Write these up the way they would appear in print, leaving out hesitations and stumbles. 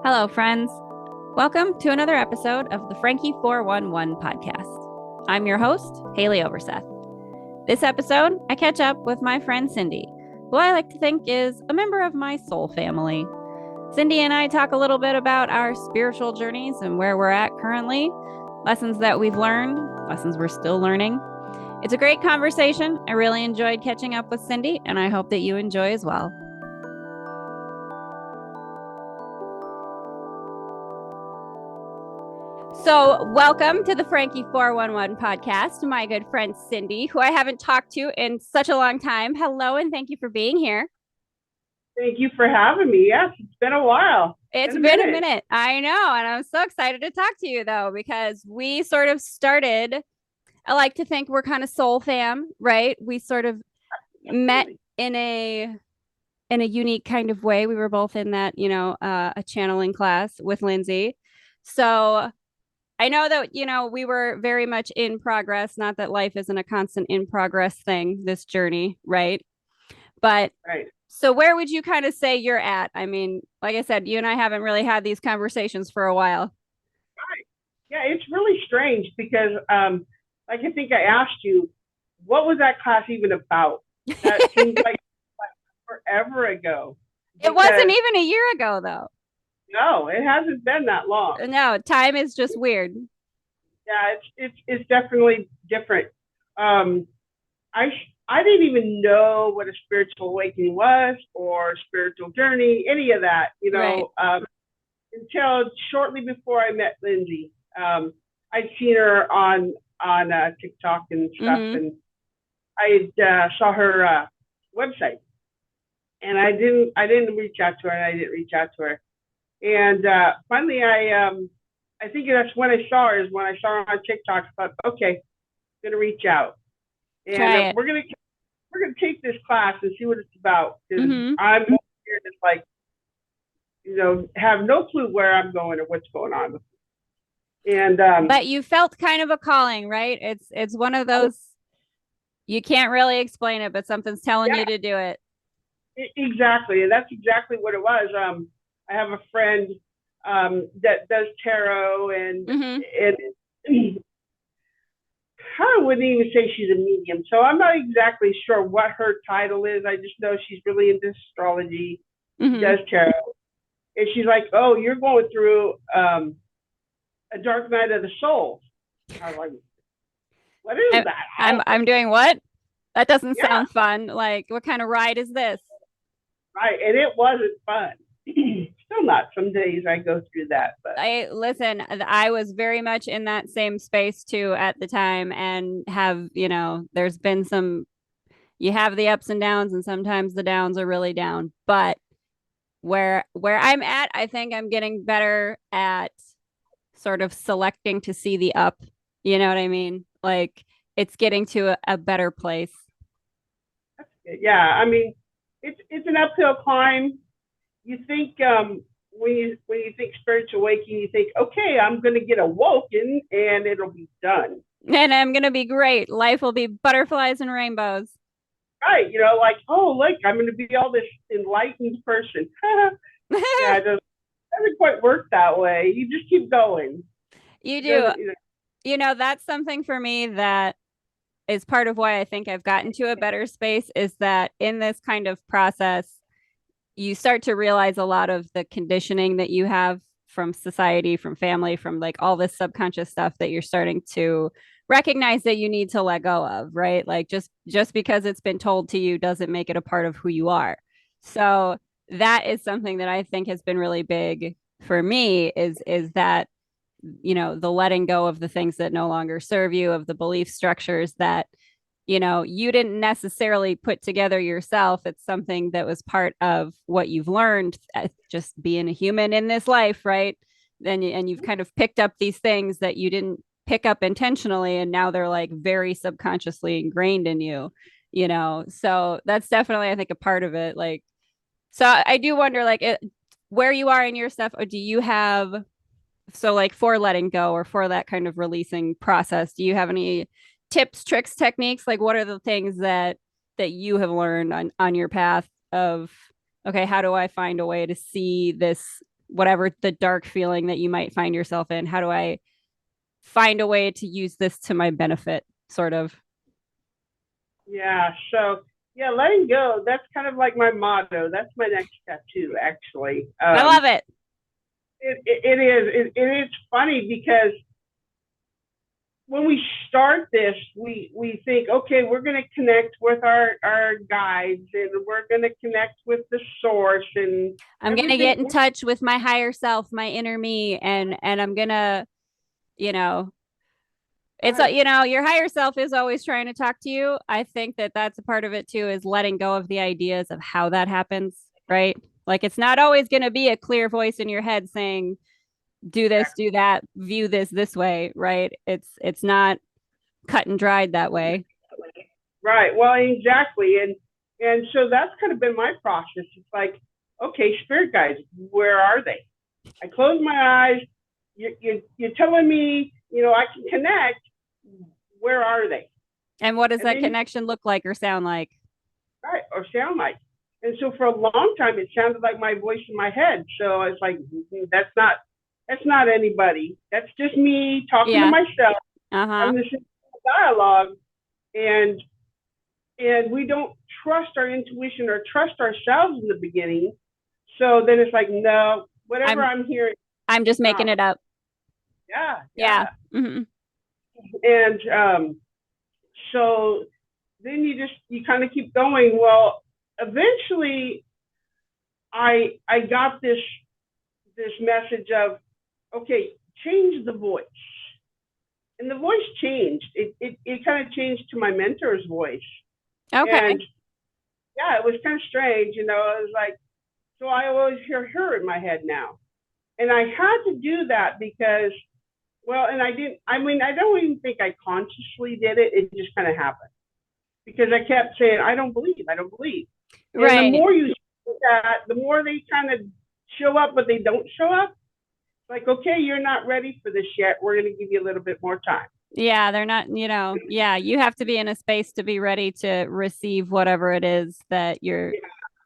Hello, friends. Welcome to another episode of the Franki 411 podcast. I'm your host, 𝓕𝓻𝓪𝓷𝓴𝓲. This episode, I catch up with my friend Cindy, who I like to think is a member of my soul family. Cindy and I talk a little bit about our spiritual journeys and where we're at currently, lessons that we've learned, lessons we're still learning. It's a great conversation. I really enjoyed catching up with Cindy, and I hope that you enjoy as well. So welcome to the Franki 411 podcast, my good friend Cindy, who I haven't talked to in such a long time. Hello, and thank you for being here. Thank you for having me. Yes, it's been a while. It's been a minute. I know. And I'm so excited to talk to you, though, because we sort of started, I like to think we're kind of soul fam, right? We sort of met in a unique kind of way. We were both in that, a channeling class with Lindsay. So I know that, we were very much in progress, not that life isn't a constant in progress thing, this journey, right? But right. So where would you kind of say you're at? I mean, like I said, you and I haven't really had these conversations for a while. Right. Yeah, it's really strange because, like I think I asked you, what was that class even about? That seems like forever ago. It wasn't even a year ago, though. No, it hasn't been that long. No, time is just weird. Yeah, it's definitely different. I didn't even know what a spiritual awakening was or spiritual journey, any of that, Right. Until shortly before I met Lindsay. I'd seen her on TikTok and stuff, and I saw her website, and I didn't reach out to her, and I didn't reach out to her. And finally, I think that's when I saw her, is when I saw her on TikTok. I thought, okay, I'm gonna reach out, and we're gonna take this class and see what it's about. Because I'm here just like, have no clue where I'm going or what's going on. And but you felt kind of a calling, right? It's one of those, you can't really explain it, but something's telling you to do it. Exactly, and that's exactly what it was. I have a friend that does tarot, and I wouldn't even say she's a medium, so I'm not exactly sure what her title is. I just know she's really into astrology. She does tarot, and she's like, "Oh, you're going through a dark night of the soul." I was like, "What is that?" I'm doing what? That doesn't sound fun. Like, what kind of ride is this? Right, and it wasn't fun. Still not. Some days I go through that, but I was very much in that same space too at the time, and have, there's been you have the ups and downs, and sometimes the downs are really down. But where I'm at, I think I'm getting better at sort of selecting to see the up. You know what I mean? Like, it's getting to a better place. Yeah, I mean, it's an uphill climb. You think when you think spiritual awakening, you think, okay, I'm going to get awoken and it'll be done, and I'm going to be great. Life will be butterflies and rainbows. Right, like, oh, look, I'm going to be all this enlightened person. Yeah, it doesn't quite work that way. You just keep going. You do. That's something for me that is part of why I think I've gotten to a better space, is that in this kind of process, you start to realize a lot of the conditioning that you have from society, from family, from like all this subconscious stuff that you're starting to recognize that you need to let go of, right? Like, just because it's been told to you doesn't make it a part of who you are. So that is something that I think has been really big for me, is that, the letting go of the things that no longer serve you, of the belief structures that, you didn't necessarily put together yourself. It's something that was part of what you've learned, just being a human in this life, right? And you've kind of picked up these things that you didn't pick up intentionally, and now they're like very subconsciously ingrained in you, so that's definitely, I think, a part of it. Like, so I do wonder, like, where you are in your stuff, or do you have, so like for letting go or for that kind of releasing process, do you have any tips, tricks, techniques? Like, what are the things that you have learned on your path of, okay, how do I find a way to see this whatever the dark feeling that you might find yourself in? How do I find a way to use this to my benefit, sort of? Yeah. So yeah, letting go. That's kind of like my motto. That's my next tattoo, actually. I love it. It is. It is funny because when we start this, we think, okay, we're going to connect with our guides, and we're going to connect with the source, and I'm going to get in touch with my higher self, my inner me, and I'm going to, you know, it's right. your higher self is always trying to talk to you. I think that that's a part of it too, is letting go of the ideas of how that happens, right? Like it's not always going to be a clear voice in your head saying, do this, do that, view this way, right? It's not cut and dried that way. Right. Well, exactly. And so that's kind of been my process. It's like, okay, spirit guides, where are they? I close my eyes. You're telling me, I can connect. Where are they? And what does that connection look like or sound like? Right. Or sound like. And so for a long time, it sounded like my voice in my head. So I was like, that's not anybody. That's just me talking to myself. I'm listening to dialogue, and we don't trust our intuition or trust ourselves in the beginning. So then it's like, no, whatever I'm hearing, I'm just making it up. Yeah. Mm-hmm. And so then you kind of keep going. Well, eventually I got this message of, okay, change the voice. And the voice changed. It kind of changed to my mentor's voice. Okay. And yeah, it was kind of strange, It was like, so I always hear her in my head now. And I had to do that because, well, and I don't even think I consciously did it. It just kind of happened because I kept saying, I don't believe. Right. And the more you do that, the more they kind of show up, but they don't show up. Like, okay, you're not ready for this yet. We're going to give you a little bit more time. Yeah, they're not, you have to be in a space to be ready to receive whatever it is that you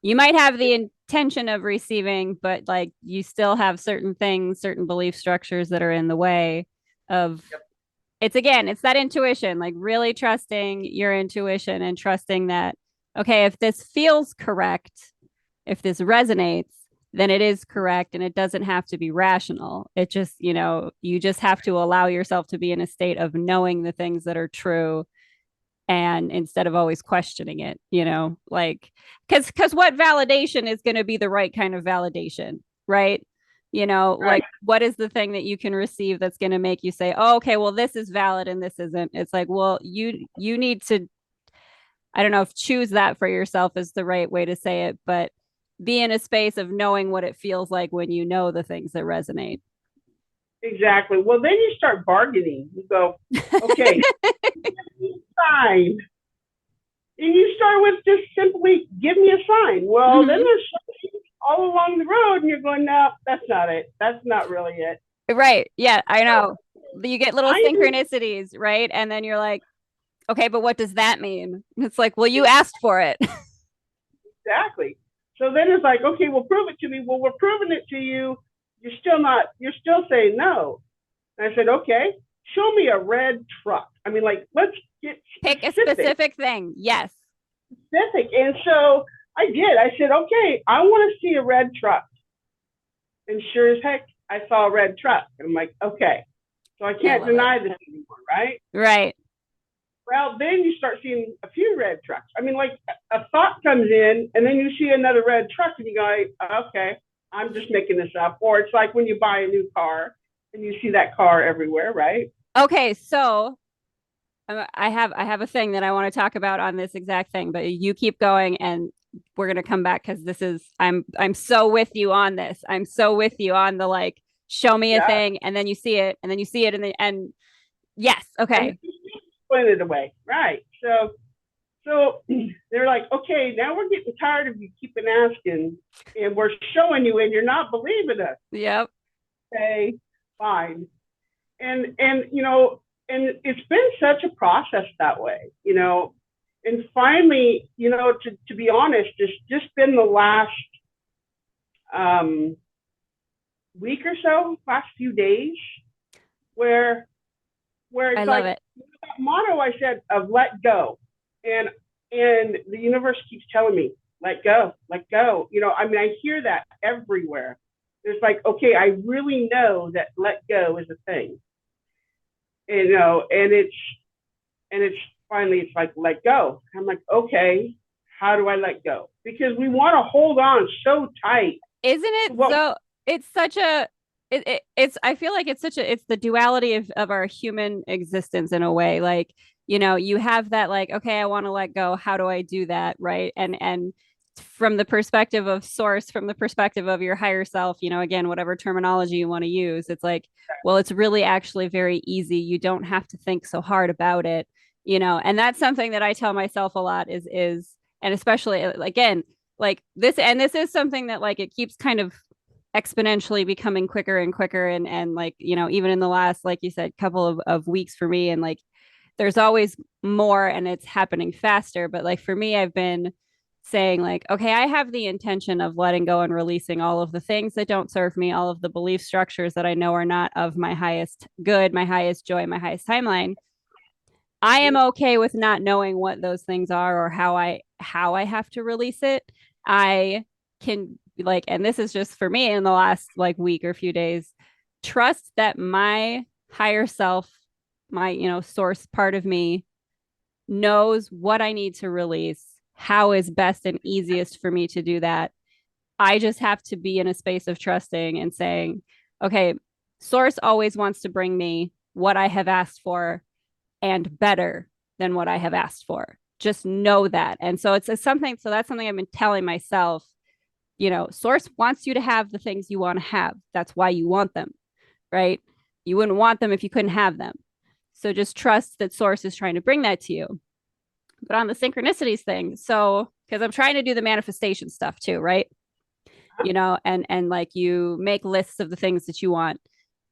might have the intention of receiving, but like you still have certain things, certain belief structures that are in the way of it's that intuition, like really trusting your intuition and trusting that, okay, if this feels correct, if this resonates, then it is correct and it doesn't have to be rational. It just, you just have to allow yourself to be in a state of knowing the things that are true, and instead of always questioning it, like because what validation is going to be the right kind of validation, right? Like what is the thing that you can receive that's going to make you say, oh, okay, well, this is valid and this isn't. It's like, well, you need to, I don't know if choose that for yourself is the right way to say it, but be in a space of knowing what it feels like when you know the things that resonate. Exactly. Well, then you start bargaining. You go, okay, sign. And you start with just simply give me a sign. Well, then there's something all along the road, and you're going, no, that's not it. That's not really it. Right. Yeah, I know. You get little synchronicities, right? And then you're like, okay, but what does that mean? It's like, well, you asked for it. Exactly. So then it's like, okay, well, prove it to me. Well, we're proving it to you. You're still saying no. And I said, okay, show me a red truck. I mean, like, let's get pick a specific thing. Yes. Specific. And so I did. I said, okay, I want to see a red truck. And sure as heck, I saw a red truck. And I'm like, okay, so I can't deny this anymore, right? Right. Well, then you start seeing a few red trucks. I mean, like a thought comes in and then you see another red truck and you go, okay, I'm just making this up. Or it's like when you buy a new car and you see that car everywhere, right? Okay, so I have a thing that I want to talk about on this exact thing, but you keep going and we're going to come back because this is I'm so with you on this. I'm so with you on the like show me a thing and then you see it and then you see it and yes, okay. Put it away, right? So they're like, okay, now we're getting tired of you keeping asking, and we're showing you, and you're not believing us. Yep. Okay, fine. And it's been such a process that way, And finally, to be honest, it's just been the last week or so, last few days, where I it's love like it. that motto I said of let go, and the universe keeps telling me let go, let go. I mean, I hear that everywhere. It's like, okay, I really know that let go is a thing, and it's finally it's like let go. I'm like, okay, how do I let go? Because we want to hold on so tight Isn't to it what. so? It's such a it's I feel like it's the duality of our human existence in a way. Like, you have that, like, okay, I want to let go. How do I do that? Right. And from the perspective of source, from the perspective of your higher self, again, whatever terminology you want to use, it's like, well, it's really actually very easy. You don't have to think so hard about it, and that's something that I tell myself a lot and especially again, like this is something that, like, it keeps kind of exponentially becoming quicker and quicker, and like, even in the last, like you said, couple of weeks for me, and like there's always more and it's happening faster, but like for me, I've been saying, like, okay, I have the intention of letting go and releasing all of the things that don't serve me, all of the belief structures that I know are not of my highest good, my highest joy, my highest timeline. I am okay with not knowing what those things are or how I have to release it. I can, like, and this is just for me in the last like week or few days, trust that my higher self, my, source part of me knows what I need to release, how is best and easiest for me to do that. I just have to be in a space of trusting and saying, okay, source always wants to bring me what I have asked for and better than what I have asked for. Just know that. And so it's something, so that's something I've been telling myself. Source wants you to have the things you want to have. That's why you want them, right? You wouldn't want them if you couldn't have them. So just trust that source is trying to bring that to you. But on the synchronicities thing, so because I'm trying to do the manifestation stuff too, right? And like you make lists of the things that you want.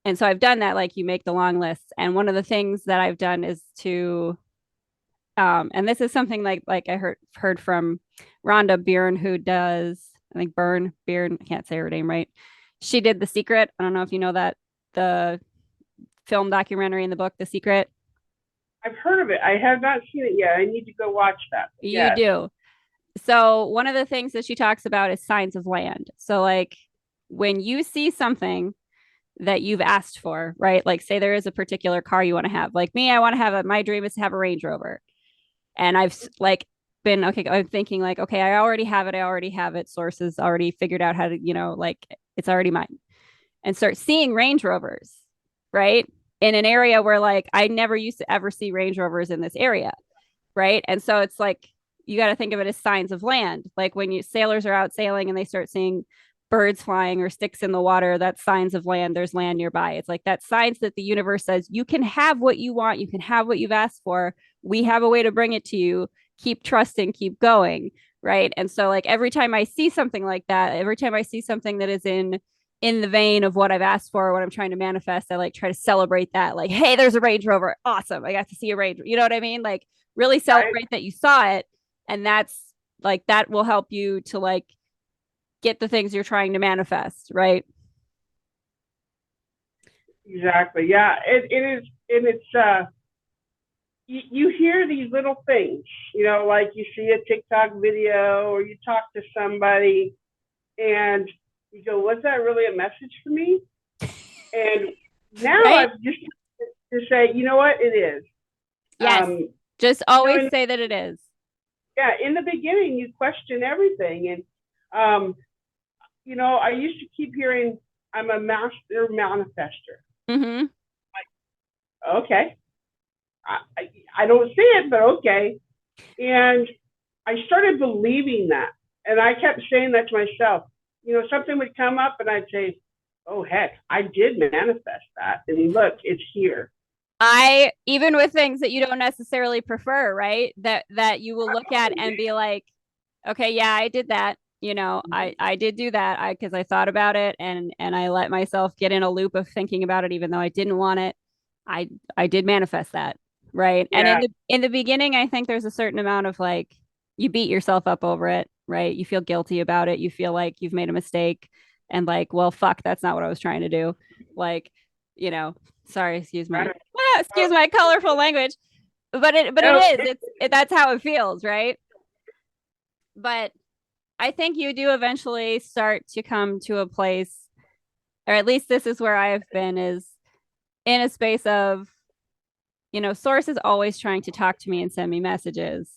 And so I've done that, like you make the long lists. And one of the things that I've done is to and this is something like I heard from Rhonda Byrne, who does, I think Byrne, I can't say her name right. She did The Secret. I don't know if you know that, the film documentary in the book The Secret. I've heard of it. I have not seen it yet. I need to go watch that. You Yes. do. So one of the things that she talks about is signs of land. So like when you see something that you've asked for, right? Like say there is a particular car you want to have. Like me, I want to have my dream is to have a Range Rover. And I've like been, okay, I'm thinking like, okay, I already have it. I already have it. Sources already figured out how to, like it's already mine. And start seeing Range Rovers, right? In an area where like I never used to ever see Range Rovers in this area, right? And so it's like you got to think of it as signs of land. Like when sailors are out sailing and they start seeing birds flying or sticks in the water, that's signs of land. There's land nearby. It's like that signs that the universe says you can have what you want, you can have what you've asked for. We have a way to bring it to you. Keep trusting, keep going, right? And so like every time I see something like that, every time I see something that is in the vein of what I've asked for, what I'm trying to manifest, I like try to celebrate that. Like, hey, there's a Range Rover. Awesome. I got to see a Range. You know what I mean? Like really Right. celebrate that you saw it. And that's like, that will help you to like get the things you're trying to manifest, right? Exactly. Yeah. It is, and it's you hear these little things, like you see a TikTok video or you talk to somebody and you go, was that really a message for me? And now Right? I've just to say, you know what, it is. Yes. Just always In, say that it is. yeah, in the beginning, you question everything, and I used to keep hearing, "I'm a master manifester." Mm-hmm. Okay, I don't see it, but okay. And I started believing that. And I kept saying that to myself. Something would come up and I'd say, oh, heck, I did manifest that. And look, it's here. I, even with things that you don't necessarily prefer, right? That you will look at and be like, okay, yeah, I did that. I did do that. Because I thought about it and I let myself get in a loop of thinking about it, even though I didn't want it. I did manifest that. Right. And Yeah, in the beginning, I think there's a certain amount of like, you beat yourself up over it, right? You feel guilty about it. You feel like you've made a mistake. and like, well, fuck, that's not what I was trying to do. Like, sorry, excuse my colorful language, but it is, that's how it feels, right? But I think you do eventually start to come to a place, or at least this is where I've been, is in a space of, Source is always trying to talk to me and send me messages.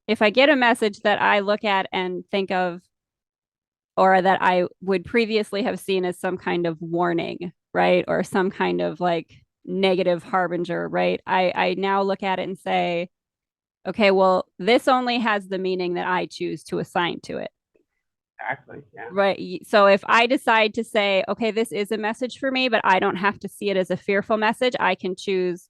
If I get a message that I look at and think of, or that I would previously have seen as some kind of warning, right? Or some kind of like negative harbinger, right? I now look at it and say, okay, well, this only has the meaning that I choose to assign to it. Exactly. Yeah. Right. So if I decide to say, okay, this is a message for me, but I don't have to see it as a fearful message, I can choose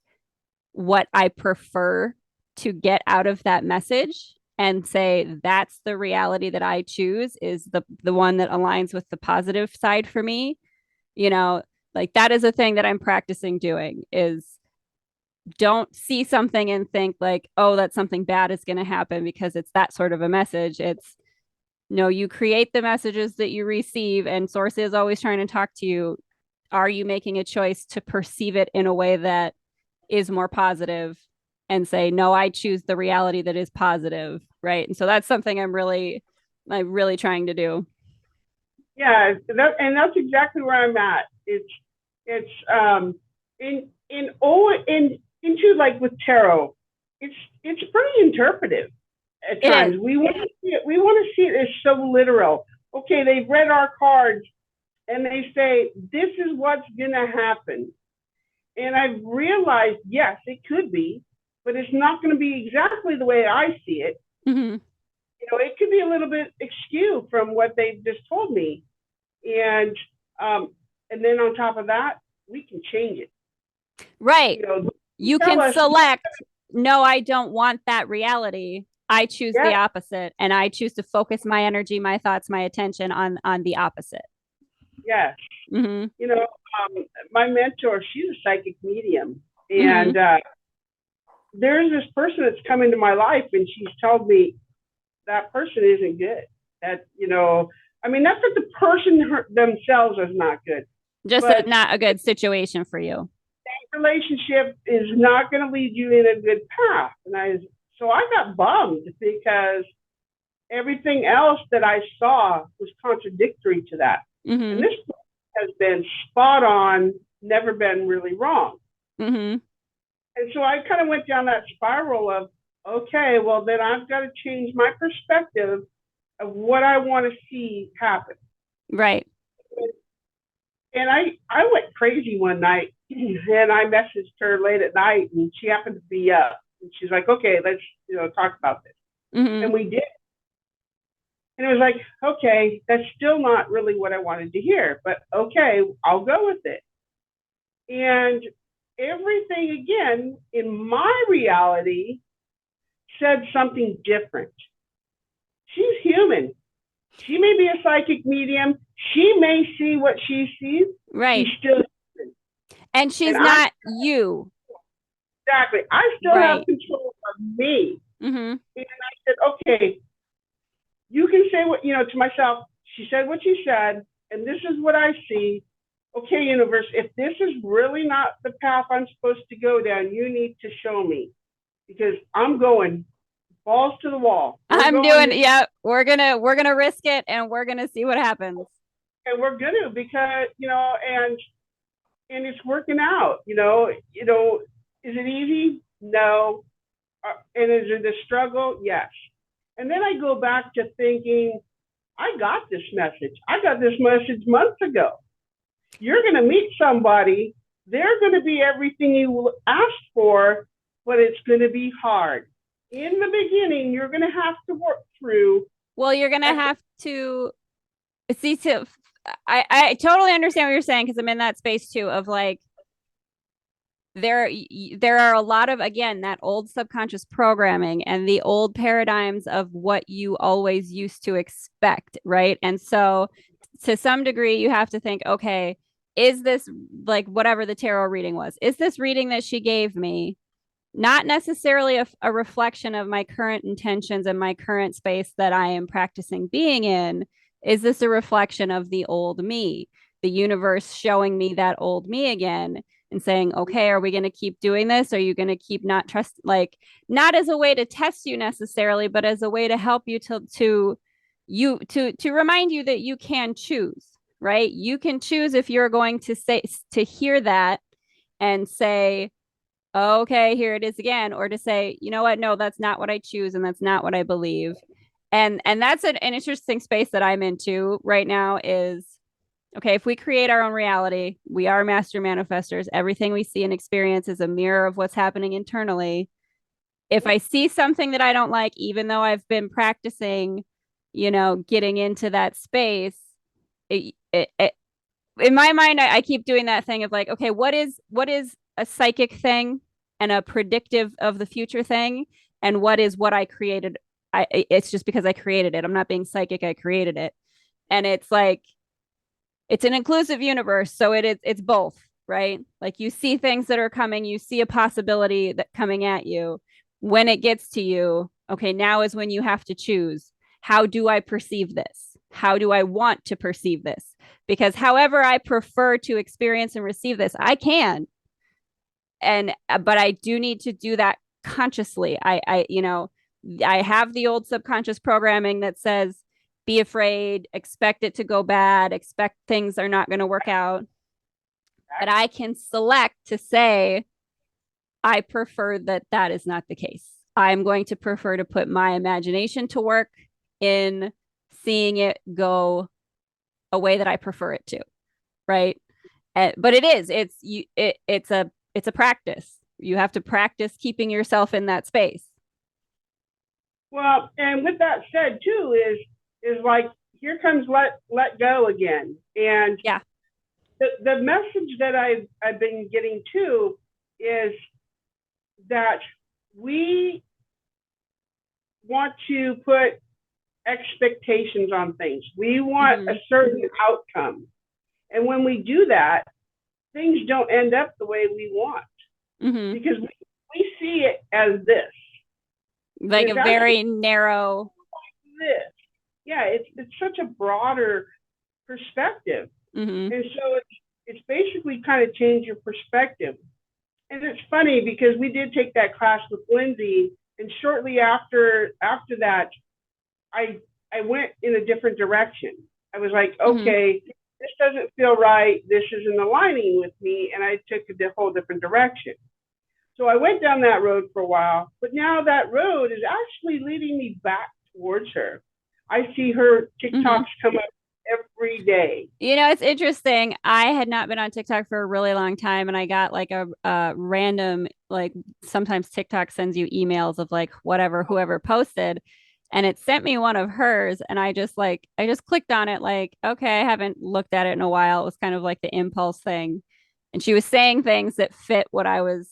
what I prefer to get out of that message and say that's the reality that I choose, is the one that aligns with the positive side for me. Like that is a thing that I'm practicing doing, is don't see something and think like, oh, that something bad is going to happen because it's that sort of a message. It's no, you create the messages that you receive, and Source is always trying to talk to you. Are you making a choice to perceive it in a way that is more positive and say, no, I choose the reality that is positive, right? And so that's something I'm really trying to do. Yeah, and that's exactly where I'm at. It's into like with tarot, it's pretty interpretive at times. We want to see it as so literal. Okay, they've read our cards and they say this is what's gonna happen, and I've realized, yes, it could be, but it's not going to be exactly the way I see it. Mm-hmm. It could be a little bit askew from what they just told me, and then on top of that, we can change it. Right. You can select, no, I don't want that reality. I choose the opposite, and I choose to focus my energy, my thoughts, my attention on the opposite. Yes. Mm-hmm. My mentor, she's a psychic medium, and there's this person that's come into my life, and she's told me that person isn't good. That, not that the person themselves is not good. Just not a good situation for you. That relationship is not going to lead you in a good path. And I got bummed because everything else that I saw was contradictory to that. Mm-hmm. And this has been spot on, never been really wrong. Mm-hmm. And so I kind of went down that spiral of, okay, well, then I've got to change my perspective of what I want to see happen. Right. And I went crazy one night, and I messaged her late at night, and she happened to be up. And she's like, okay, let's talk about this. Mm-hmm. And we did. And it was like, okay, that's still not really what I wanted to hear, but okay, I'll go with it. And everything again in my reality said something different. She's human. She may be a psychic medium. She may see what she sees. Right. She's still human. And she's not you. Exactly. I still have control of me. Mm-hmm. And I said, okay, you can say what, to myself, she said what she said, and this is what I see. Okay, universe, if this is really not the path I'm supposed to go down, you need to show me, because I'm going balls to the wall. We're gonna risk it, and we're gonna see what happens. And we're gonna, because and it's working out. Is it easy? No. And is it a struggle? Yes. And then I go back to thinking, I got this message. I got this message months ago. You're going to meet somebody. They're going to be everything you asked for, but it's going to be hard. In the beginning, you're going to have to work through. Well, you're going to have to see. I totally understand what you're saying, because I'm in that space too of like, there are a lot of, again, that old subconscious programming and the old paradigms of what you always used to expect, right? And so to some degree, you have to think, okay, is this, like, whatever the tarot reading was, is this reading that she gave me not necessarily a reflection of my current intentions and my current space that I am practicing being in? Is this a reflection of the old me? The universe showing me that old me again and saying, okay, are we going to keep doing this? Are you going to keep not trust, like, not as a way to test you necessarily, but as a way to help you to remind you that you can choose, right? You can choose if you're going to say, to hear that and say, okay, here it is again, or to say, you know what, no, that's not what I choose and that's not what I believe. And that's an interesting space that I'm into right now is, okay, if we create our own reality, we are master manifestors. Everything we see and experience is a mirror of what's happening internally. If I see something that I don't like, even though I've been practicing, getting into that space, in my mind, I keep doing that thing of like, okay, what is a psychic thing and a predictive of the future thing, and what I created. It's just because I created it. I'm not being psychic. I created it, and it's like it's an inclusive universe, so it's both, right? Like you see things that are coming, you see a possibility that coming at you. When it gets to you, okay, now is when you have to choose. How do I perceive this? How do I want to perceive this? Because however I prefer to experience and receive this, I can. And but I do need to do that consciously. I have the old subconscious programming that says be afraid, expect it to go bad, expect things are not going to work out. But I can select to say, I prefer that is not the case. I'm going to prefer to put my imagination to work in seeing it go a way that I prefer it to, right? But it's a practice. You have to practice keeping yourself in that space. Well, and with that said, too, is like here comes let go again, and yeah, the message that I've been getting too is that we want to put expectations on things. We want a certain outcome, and when we do that, things don't end up the way we want because we see it as this, like a very narrow. This, yeah, it's such a broader perspective, and so it's basically kind of change your perspective. And it's funny because we did take that class with Lindsay, and shortly after that, I went in a different direction. I was like, okay, this doesn't feel right. This isn't aligning with me, and I took a whole different direction. So I went down that road for a while, but now that road is actually leading me back towards her. I see her TikToks come up every day. It's interesting. I had not been on TikTok for a really long time, and I got like a random, like sometimes TikTok sends you emails of like whoever posted, and it sent me one of hers, and I just clicked on it like, okay, I haven't looked at it in a while. It was kind of like the impulse thing, and she was saying things that fit what I was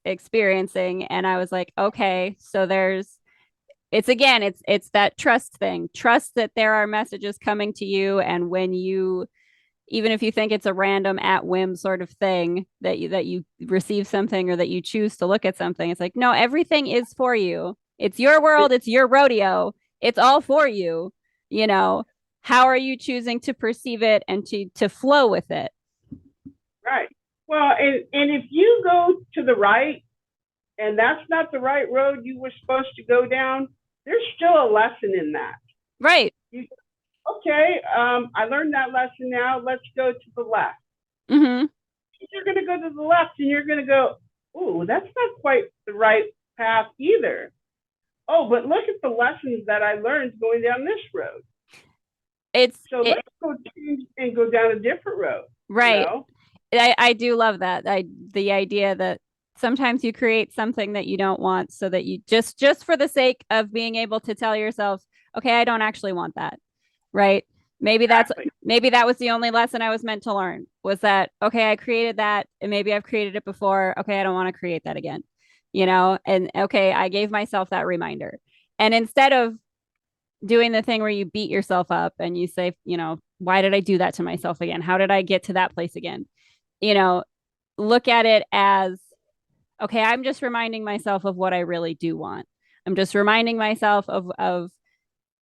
experiencing, and I was like, okay, so it's that trust thing. Trust that there are messages coming to you, and when you, even if you think it's a random at whim sort of thing, that you receive something or that you choose to look at something, it's like, no, everything is for you. It's your world, it's your rodeo, it's all for you. How are you choosing to perceive it and to flow with it? Right. Well, and if you go to the right and that's not the right road you were supposed to go down, there's still a lesson in that. Right. Okay, I learned that lesson now. Let's go to the left. You're going to go to the left and you're going to go, ooh, that's not quite the right path either. Oh, but look at the lessons that I learned going down this road. Let's go change and go down a different road. Right. I do love that. The idea that sometimes you create something that you don't want so that you just for the sake of being able to tell yourself, okay, I don't actually want that. Right. Maybe that was the only lesson I was meant to learn, was that, okay, I created that and maybe I've created it before. Okay, I don't want to create that again. And okay, I gave myself that reminder. And instead of doing the thing where you beat yourself up and you say, why did I do that to myself again? How did I get to that place again? Look at it as, okay, I'm just reminding myself of what I really do want. I'm just reminding myself of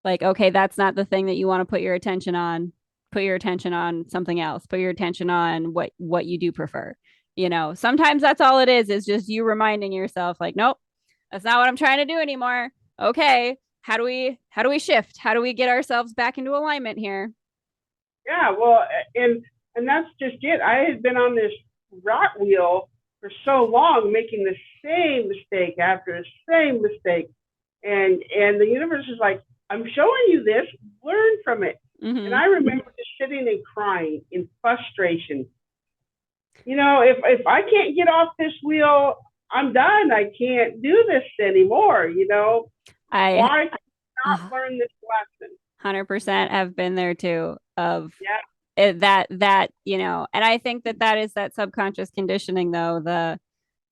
Like, okay, that's not the thing that you want to put your attention on. Put your attention on something else. Put your attention on what you do prefer. Sometimes that's all it is just you reminding yourself, like, nope, that's not what I'm trying to do anymore. Okay, how do we shift? How do we get ourselves back into alignment here? Yeah, well, and that's just it. I had been on this rot wheel for so long, making the same mistake after the same mistake, and the universe is like, I'm showing you this, learn from it. Mm-hmm. And I remember just sitting and crying in frustration. If I can't get off this wheel, I'm done. I can't do this anymore. I Why not learn this lesson? 100% have been there too, of Yeah. and I think that is that subconscious conditioning, though,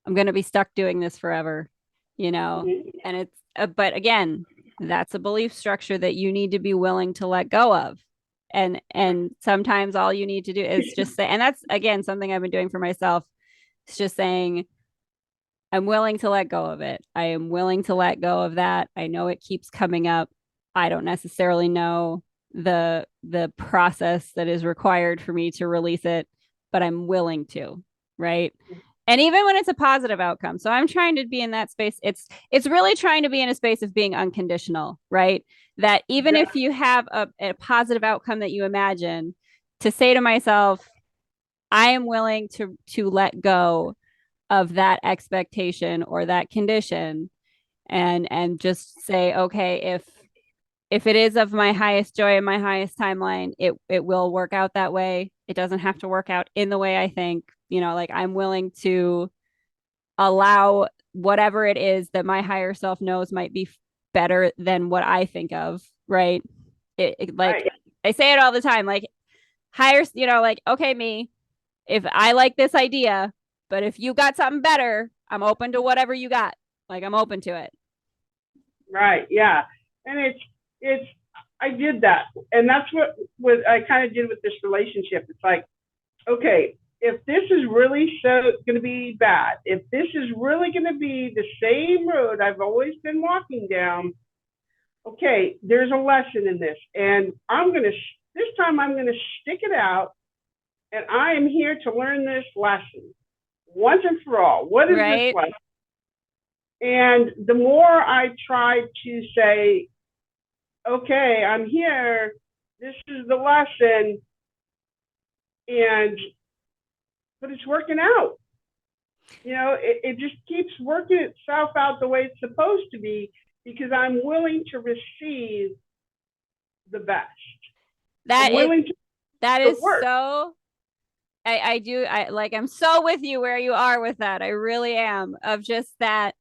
I'm going to be stuck doing this forever, Mm-hmm. and it's but again, that's a belief structure that you need to be willing to let go of. And sometimes all you need to do is just say, and that's again something I've been doing for myself. It's just saying, I'm willing to let go of it. I am willing to let go of that. I know it keeps coming up. I don't necessarily know the process that is required for me to release it, but I'm willing to, right? And even when it's a positive outcome. So I'm trying to be in that space. It's really trying to be in a space of being unconditional, right? That even if you have a positive outcome that you imagine, to say to myself, I am willing to let go of that expectation or that condition, and just say, okay, if it is of my highest joy and my highest timeline, it will work out that way. It doesn't have to work out in the way I think. Like, I'm willing to allow whatever it is that my higher self knows might be better than what I think of, right? Like, Right. I say it all the time, like, higher, like, okay, me, if I like this idea, but if you got something better, I'm open to whatever you got. Like, I'm open to it. Right. Yeah. And it's I did that, and that's what I kind of did with this relationship. It's like, okay, if this is really so going to be bad, if this is really going to be the same road I've always been walking down, okay, there's a lesson in this, and this time I'm going to stick it out, and I am here to learn this lesson once and for all. What is Right? This lesson? And the more I try to say, okay, I'm here, this is the lesson, but it's working out. It just keeps working itself out the way it's supposed to be, because I'm willing to receive the best. That is work. so, I'm so with you where you are with that. I really am, of just that.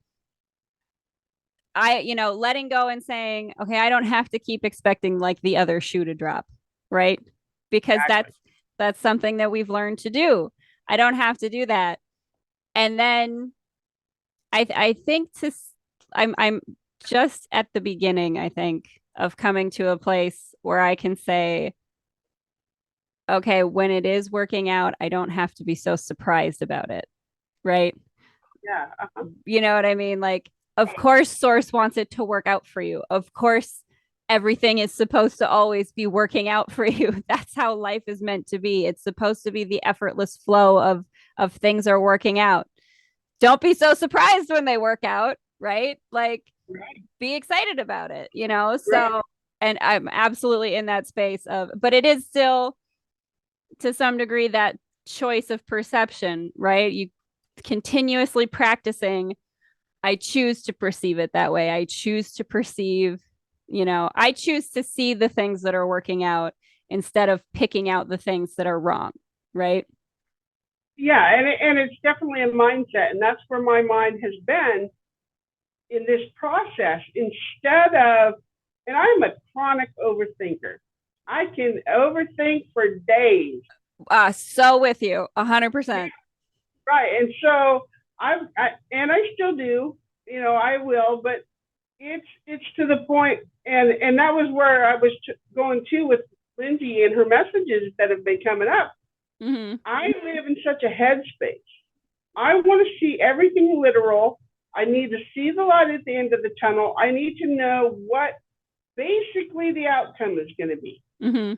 Letting go and saying, okay, I don't have to keep expecting like the other shoe to drop, right? Because Exactly. that's something that we've learned to do. I don't have to do that. And then I think I'm just at the beginning, I think, of coming to a place where I can say, okay, when it is working out, I don't have to be so surprised about it, right? Yeah. Uh-huh. You know what I mean? Like, of course, Source wants it to work out for you. Of course, everything is supposed to always be working out for you. That's how life is meant to be. It's supposed to be the effortless flow of things are working out. Don't be so surprised when they work out, right? Like, be excited about it, So, Right. and I'm absolutely in that space of, but it is still to some degree that choice of perception, right? You continuously practicing, I choose to perceive it that way. I choose to perceive, I choose to see the things that are working out instead of picking out the things that are wrong, right? Yeah, and it's definitely a mindset, and that's where my mind has been in this process. Instead of, and I'm a chronic overthinker. I can overthink for days. So with you, 100%. Right, and so I still do. I will, but it's to the point, and that was where I was going to with Lindsay and her messages that have been coming up. Mm-hmm. I live in such a headspace. I want to see everything literal. I need to see the light at the end of the tunnel. I need to know what basically the outcome is going to be. Mm-hmm.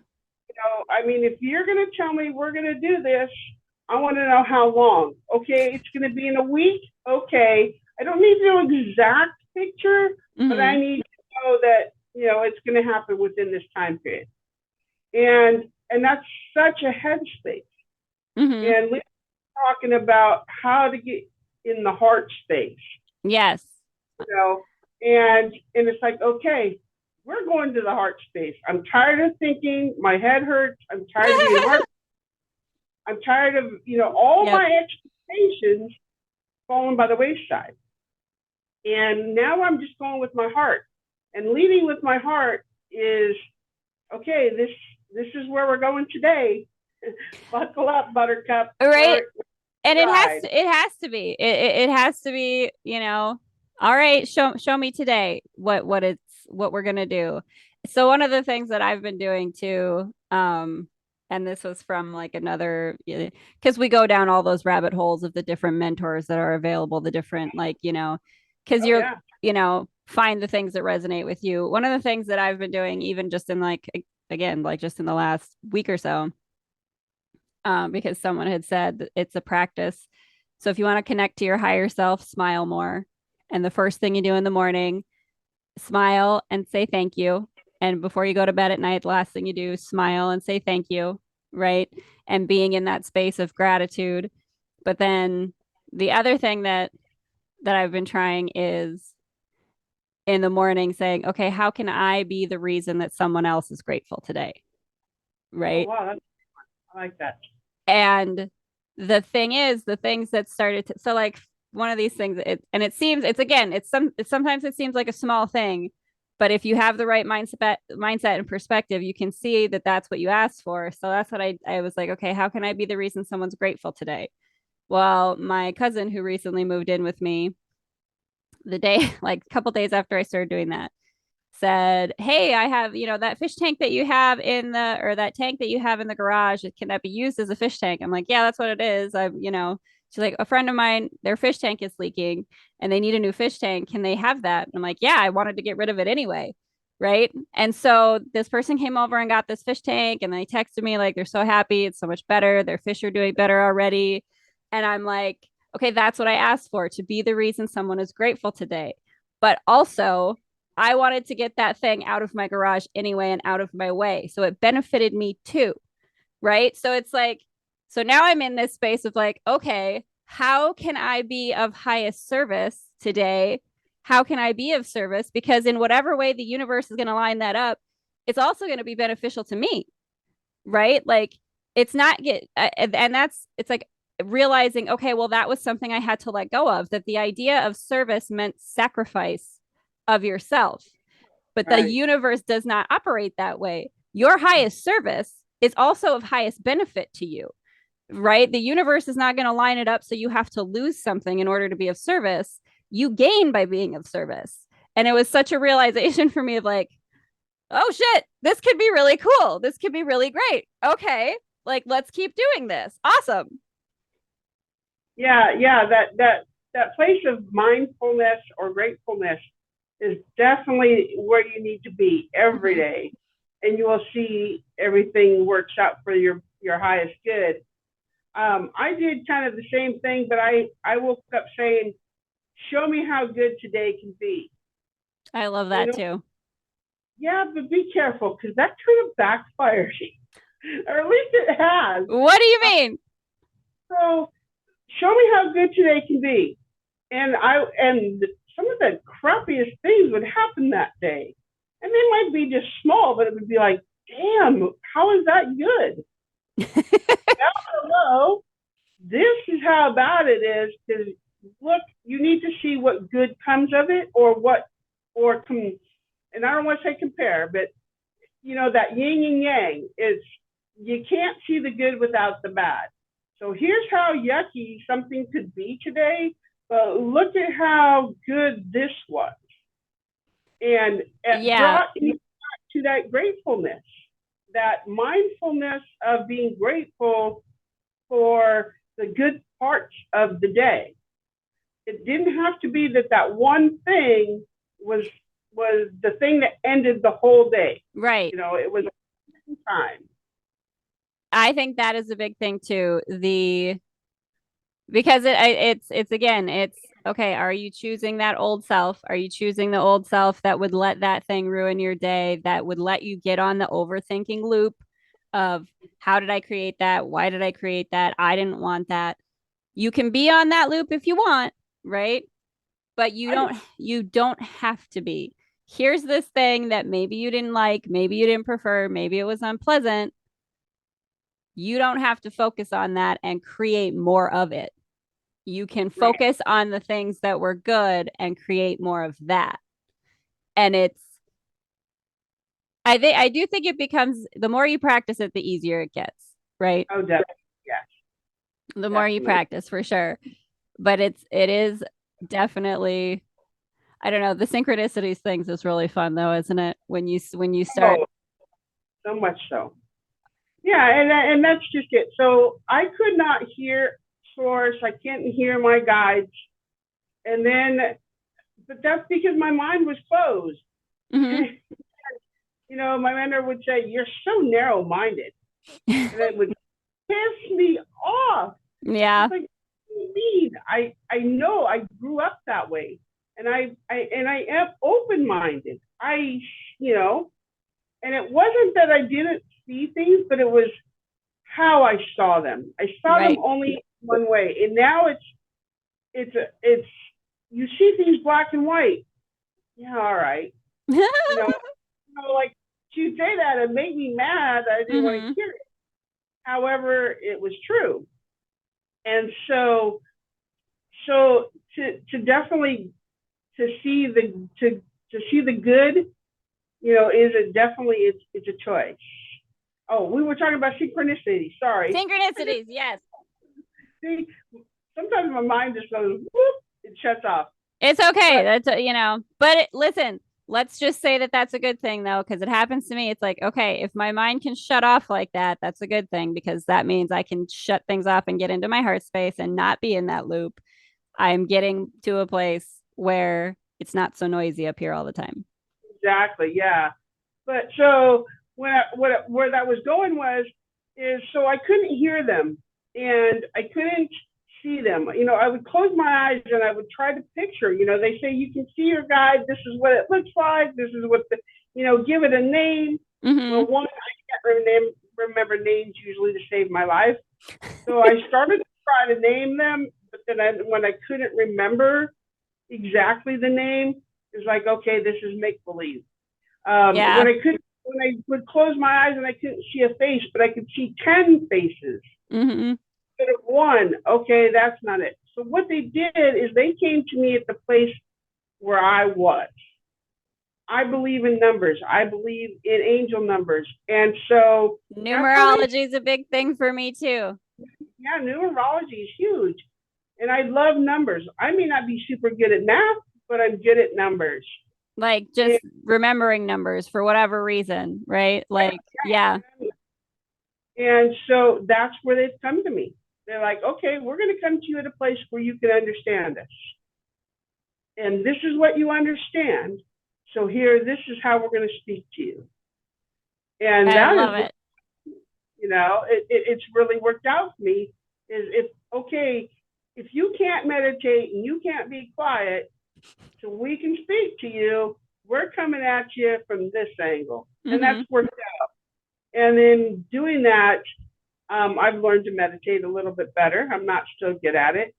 I mean, if you're going to tell me we're going to do this, I want to know how long. Okay, it's going to be in a week. Okay, I don't need to know exact picture, but I need to know that it's going to happen within this time period. And that's such a headspace. And we're talking about how to get in the heart space. Yes. And it's like, okay, we're going to the heart space. I'm tired of thinking. My head hurts. I'm tired of being heart. I'm tired of all my expectations falling by the wayside. And now I'm just going with my heart. And leading with my heart is, okay, this is where we're going today. Buckle up, Buttercup. Right. And it has to be. It has to be, all right, show me today what we're gonna do. So one of the things that I've been doing too, and this was from like another, because we go down all those rabbit holes of the different mentors that are available, the different because find the things that resonate with you. One of the things that I've been doing, even just in just in the last week or so, because someone had said that it's a practice. So if you want to connect to your higher self, smile more. And the first thing you do in the morning, smile and say thank you. And before you go to bed at night, the last thing you do, smile and say thank you. Right. And being in that space of gratitude. But then the other thing that I've been trying is in the morning saying, okay, how can I be the reason that someone else is grateful today? Right. Oh, wow. I like that. And the thing is, the things that started to, so like one of these things, it seems sometimes it seems like a small thing, but if you have the right mindset and perspective, you can see that that's what you asked for. So that's what I was like, okay, how can I be the reason someone's grateful today? Well, my cousin who recently moved in with me, the day, like a couple days after I started doing that, said, hey, I have, that fish tank that you have or that tank that you have in the garage, can that be used as a fish tank? I'm like, yeah, that's what it is. She's like, a friend of mine, their fish tank is leaking and they need a new fish tank. Can they have that? I'm like, yeah, I wanted to get rid of it anyway. Right. And so this person came over and got this fish tank and they texted me like, they're so happy. It's so much better. Their fish are doing better already. And I'm like, okay, that's what I asked for, to be the reason someone is grateful today. But also, I wanted to get that thing out of my garage anyway and out of my way. So it benefited me too. Right. So it's like, so now I'm in this space of like, okay, how can I be of highest service today? How can I be of service? Because in whatever way the universe is going to line that up, it's also going to be beneficial to me. Right. Like it's not it's like realizing, okay, well, that was something I had to let go of, that the idea of service meant sacrifice of yourself. But the universe does not operate that way. Your highest service is also of highest benefit to you, right? The universe is not going to line it up so you have to lose something in order to be of service. You gain by being of service. And it was such a realization for me of like, oh shit, this could be really cool. This could be really great. Okay, like let's keep doing this. Awesome. Yeah, that place of mindfulness or gratefulness is definitely where you need to be every day, and you will see everything works out for your highest good. I did kind of the same thing, but I woke up saying, show me how good today can be. I love that too. Yeah, but be careful, because that kind of backfires, or at least it has. What do you mean? So show me how good today can be. And some of the crappiest things would happen that day. And they might be just small, but it would be like, damn, how is that good? Now, hello, this is how bad it is. Because look, you need to see what good comes of it, and I don't want to say compare, but that yin and yang is, you can't see the good without the bad. So here's how yucky something could be today, but look at how good this was. And it brought you back to that gratefulness, that mindfulness of being grateful for the good parts of the day. It didn't have to be that one thing was was the thing that ended the whole day. Right. You know, it was time. I think that is a big thing too. Because it's again, it's okay, are you choosing that old self? Are you choosing the old self that would let that thing ruin your day, that would let you get on the overthinking loop of how did I create that? Why did I create that? I didn't want that. You can be on that loop if you want, right? But you don't have to be. Here's this thing that maybe you didn't like, maybe you didn't prefer, maybe it was unpleasant. You don't have to focus on that and create more of it. You can Right. focus on the things that were good and create more of that. And I do think it becomes, the more you practice it, the easier it gets, right? Oh, definitely. Yes, The more you definitely. practice, for sure. But it is definitely, I don't know, the synchronicities things is really fun though, isn't it? When you start. Oh, so much so. Yeah, and that's just it. So I could not hear source. I can't hear my guides, and then, but that's because my mind was closed. Mhm. You know, my mentor would say, "You're so narrow-minded," and it would piss me off. Yeah. It's like, what do you mean? I know I grew up that way, and I am open-minded. You know, and it wasn't that I didn't see things, but it was how I saw them. I saw them Right. only one way, and now it's you see things black and white. Yeah, all right. You know, like she'd say that and make me mad. I didn't want to Mhm. hear it. However, it was true, and so to definitely to see the good, you know, is it definitely it's a choice. Oh, we were talking about synchronicity. Sorry. Synchronicities, yes. See, sometimes my mind just goes whoop, it shuts off. It's okay. But But listen, let's just say that that's a good thing though, because it happens to me. It's like, okay, if my mind can shut off like that, that's a good thing because that means I can shut things off and get into my heart space and not be in that loop. I'm getting to a place where it's not so noisy up here all the time. exactly, yeah. But so where that was going was is so I couldn't hear them and I couldn't see them. You know, I would close my eyes and I would try to picture. You know, they say you can see your guide. This is what it looks like. This is what the give it a name. Mm-hmm. Well, one I can't remember names usually to save my life. So I started to try to name them, but then when I couldn't remember exactly the name, it's like, okay, this is make believe. Yeah. When I would close my eyes and I couldn't see a face, but I could see 10 faces Mm-hmm. instead of one. Okay, that's not it. So what they did is they came to me at the place where I was. I believe in numbers. I believe in angel numbers, and so that's how they. Numerology is a big thing for me too. Yeah, numerology is huge, and I love numbers. I may not be super good at math, but I'm good at numbers. Like And, just remembering numbers for whatever reason, right? Like, yeah. And so that's where they've come to me. They're like, okay, we're going to come to you at a place where you can understand us. And this is what you understand. So here, this is how we're going to speak to you. And I that love is, it. it's really worked out for me. Is if, okay, if you can't meditate and you can't be quiet, so we can speak to you, we're coming at you from this angle. And that's Mm-hmm. worked out. And in doing that, I've learned to meditate a little bit better. I'm not still good at it.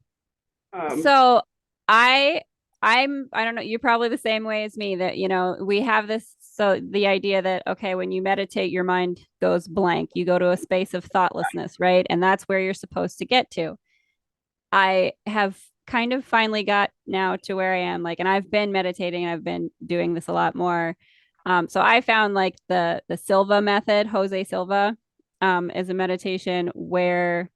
Um, So I I don't know, you're probably the same way as me that, we have this, so the idea that, okay, when you meditate, your mind goes blank. You go to a space of thoughtlessness, right? And that's where you're supposed to get to. I have kind of finally got now to where I am, like, and I've been meditating and I've been doing this a lot more. So I found like the Silva method, Jose Silva, is a meditation where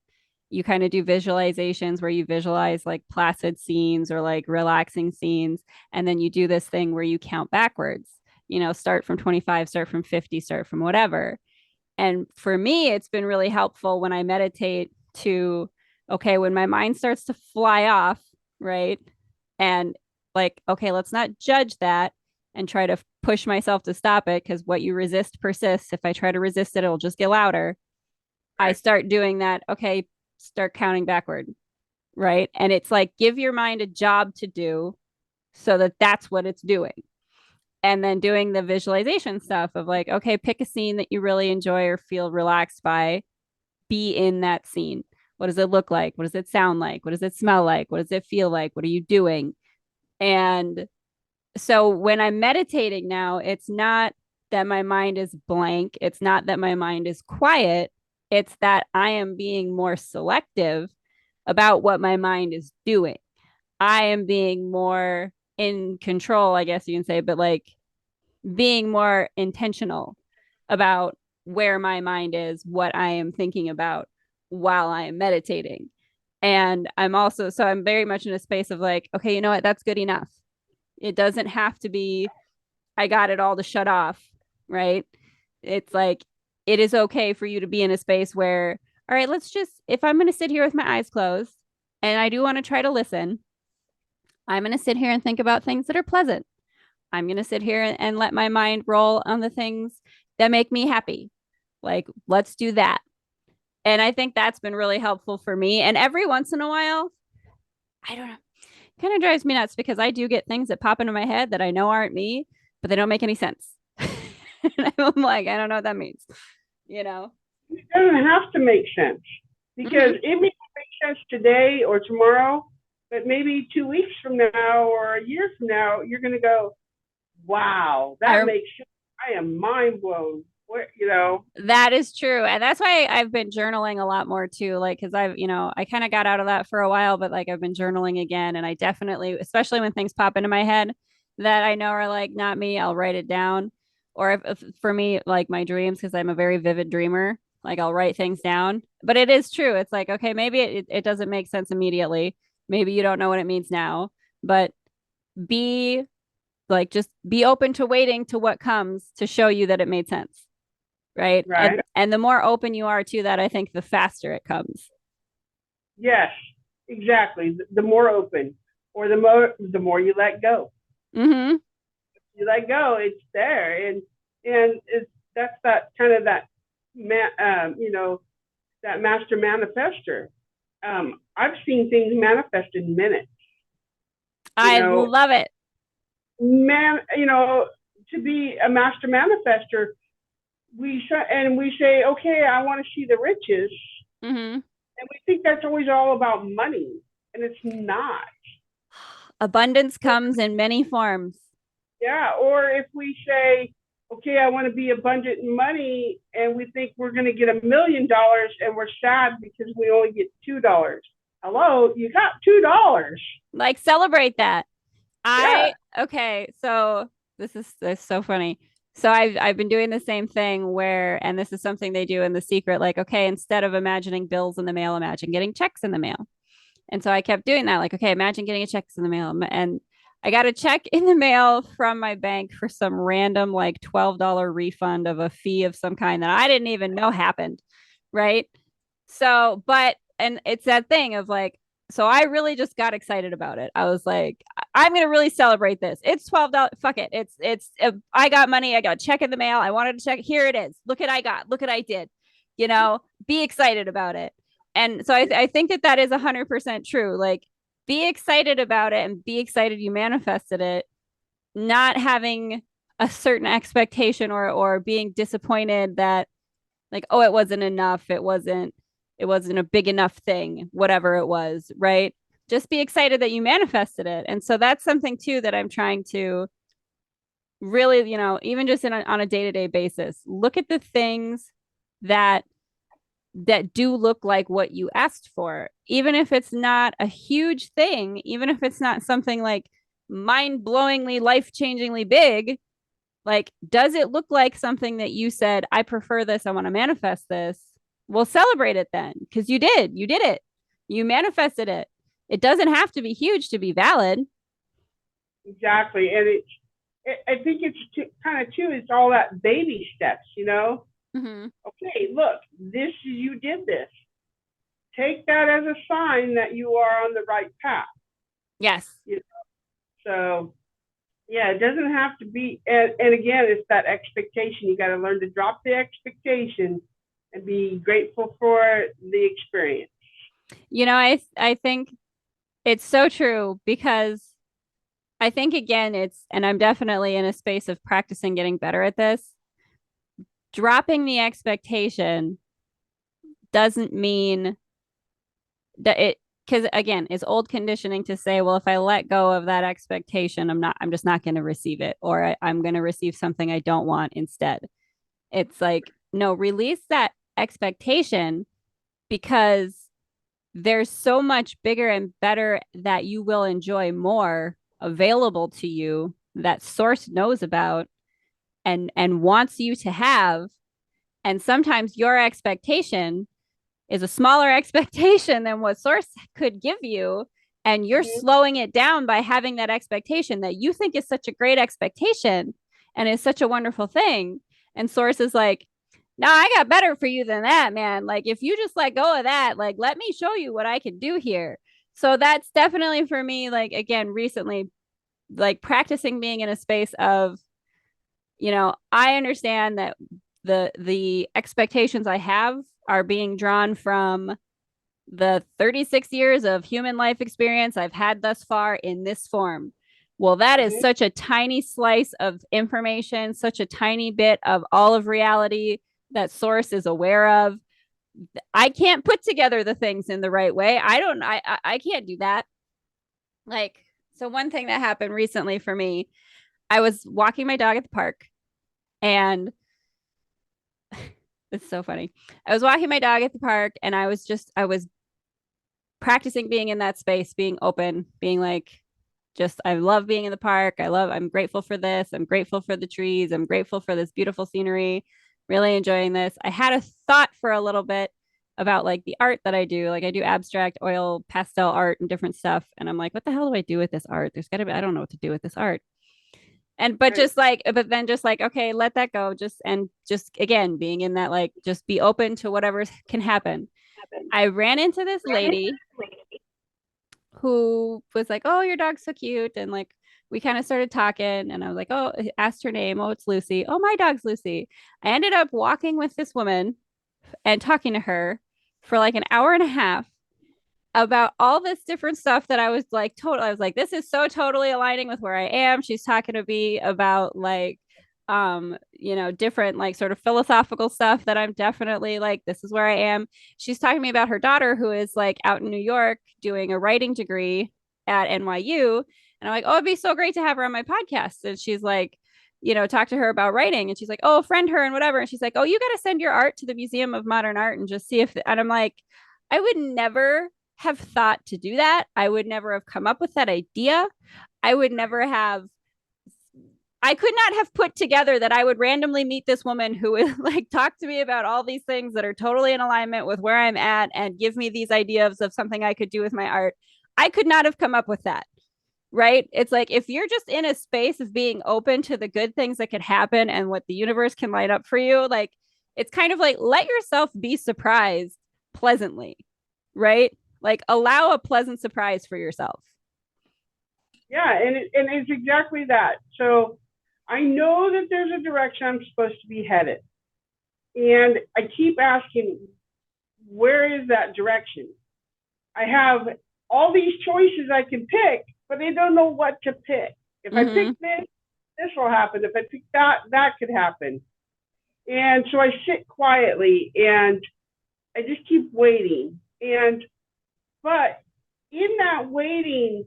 you kind of do visualizations where you visualize like placid scenes or like relaxing scenes. And then you do this thing where you count backwards, start from 25, start from 50, start from whatever. And for me, it's been really helpful when I meditate to, okay, when my mind starts to fly off, right? And like, okay, let's not judge that and try to push myself to stop it, because what you resist persists. If I try to resist it, it'll just get louder. I start doing that. Okay, start counting backward. Right. And it's like, give your mind a job to do so that that's what it's doing. And then doing the visualization stuff of like, okay, pick a scene that you really enjoy or feel relaxed by, be in that scene. What does it look like? What does it sound like? What does it smell like? What does it feel like? What are you doing? And so when I'm meditating now, it's not that my mind is blank. It's not that my mind is quiet. It's that I am being more selective about what my mind is doing. I am being more in control, I guess you can say, but like being more intentional about where my mind is, what I am thinking about while I am meditating. And I'm also, so I'm very much in a space of like, okay, you know what? That's good enough. It doesn't have to be, I got it all to shut off, right? It's like, it is okay for you to be in a space where, all right, let's just, if I'm going to sit here with my eyes closed and I do want to try to listen, I'm going to sit here and think about things that are pleasant. I'm going to sit here and let my mind roll on the things that make me happy. Like, let's do that. And I think that's been really helpful for me. And every once in a while, I don't know, kind of drives me nuts because I do get things that pop into my head that I know aren't me, but they don't make any sense. And I'm like, I don't know what that means, you know? It doesn't have to make sense because it may make sense today or tomorrow, but maybe 2 weeks from now or a year from now, you're going to go, wow, that makes sense. I am mind blown. What, you know? That is true. And that's why I've been journaling a lot more too. Like, cause I've, you know, I kind of got out of that for a while, but like I've been journaling again. And I definitely, especially when things pop into my head that I know are like not me, I'll write it down. Or if for me, like my dreams, because I'm a very vivid dreamer, like I'll write things down. But it is true. It's like, okay, maybe it doesn't make sense immediately. Maybe you don't know what it means now, but be like, just be open to waiting to what comes to show you that it made sense. Right. And the more open you are to that, I think the faster it comes. Yes, exactly. The more open, or the more you let go. Mm-hmm. You let go, it's there, and it's that's that kind of that you know, that master manifester. I've seen things manifest in minutes. I love it. Man, you know, to be a master manifester, we say, okay, I want to see the riches, and we think that's always all about money, and it's not. Abundance comes in many forms. Yeah, or if we say, okay, I want to be abundant in money, and we think we're going to get $1 million, and we're sad because we only get $2. Hello, you got $2. Like, celebrate that. Okay, so this is so funny. So I've been doing the same thing where, and this is something they do in The Secret, like, okay, instead of imagining bills in the mail, imagine getting checks in the mail. And so I kept doing that, like, okay, imagine getting a check in the mail. And I got a check in the mail from my bank for some random like $12 refund of a fee of some kind that I didn't even know happened. Right. So, but, and it's that thing of like, so I really just got excited about it. I was like, I'm going to really celebrate this. It's $12. Fuck it. I got money. I got a check in the mail. I wanted to check. Here it is. Look at I got. Look at I did. You know, be excited about it. And so I think that is 100% true. Like, be excited about it and be excited you manifested it, not having a certain expectation or being disappointed that like, oh, it wasn't enough. It wasn't a big enough thing, whatever it was, right? Just be excited that you manifested it. And so that's something too that I'm trying to really, you know, even just on a day-to-day basis, look at the things that do look like what you asked for, even if it's not a huge thing, even if it's not something like mind-blowingly, life-changingly big. Like, does it look like something that you said, I prefer this, I want to manifest this? Well, celebrate it then, because you did it, you manifested it. It doesn't have to be huge to be valid. Exactly. And I think it's kind of too, it's all that baby steps, you know. Okay, look, you did this. Take that as a sign that you are on the right path. Yes. You know? So Yeah, it doesn't have to be. And again, it's that expectation. You got to learn to drop the expectation and be grateful for the experience. I think it's so true because I think again and I'm definitely in a space of practicing getting better at this. Dropping the expectation doesn't mean that it because again, it's old conditioning to say, well, if I let go of that expectation, I'm just not going to receive it, or I'm going to receive something I don't want instead. It's like, no, release that expectation because there's so much bigger and better that you will enjoy more available to you that source knows about and wants you to have. And sometimes your expectation is a smaller expectation than what source could give you, and you're Mm-hmm. slowing it down by having that expectation that you think is such a great expectation and is such a wonderful thing, and source is like, no, I got better for you than that, man. Like, if you just let go of that, like, let me show you what I can do here. So that's definitely for me, like, again, recently, like practicing being in a space of, I understand that the expectations I have are being drawn from the 36 years of human life experience I've had thus far in this form. Well, that is Mm-hmm. such a tiny slice of information, such a tiny bit of all of reality that source is aware of. I can't put together the things in the right way. I can't do that. Like, so one thing that happened recently for me, I was walking my dog at the park and it's so funny. I was walking my dog at the park and I was practicing being in that space, being open, being like, just, I love being in the park. I'm grateful for this. I'm grateful for the trees. I'm grateful for this beautiful scenery. Really enjoying this. I had a thought for a little bit about like the art that I do. Like I do abstract oil pastel art and different stuff. And I'm like, what the hell do I do with this art? There's gotta be, I don't know what to do with this art. Right. But then just like, okay, let that go. Just again, being in that, like, just be open to whatever can happen. I ran into this lady who was like, "Oh, your dog's so cute," and like we kind of started talking, and I was like, "Oh," asked her name. "Oh, it's Lucy." "Oh, my dog's Lucy." I ended up walking with this woman and talking to her for like an hour and a half about all this different stuff that I was like, total. I was like, this is so totally aligning with where I am. She's talking to me about like, different like sort of philosophical stuff that I'm definitely like, this is where I am. She's talking to me about her daughter who is like out in New York doing a writing degree at NYU. And I'm like, oh, it'd be so great to have her on my podcast. And she's like, talk to her about writing. And she's like, oh, friend her and whatever. And she's like, oh, you got to send your art to the Museum of Modern Art and just see if, and I'm like, I would never have thought to do that. I would never have come up with that idea. I would never have, I could not have put together that I would randomly meet this woman who would like talk to me about all these things that are totally in alignment with where I'm at and give me these ideas of something I could do with my art. I could not have come up with that. Right? It's like if you're just in a space of being open to the good things that could happen and what the universe can light up for you, like it's kind of like let yourself be surprised pleasantly, right? Like allow a pleasant surprise for yourself. Yeah, and it's exactly that. So I know that there's a direction I'm supposed to be headed. And I keep asking, where is that direction? I have all these choices I can pick, but I don't know what to pick. If I pick this will happen. If I pick that could happen. And so I sit quietly and I just keep waiting. But in that waiting,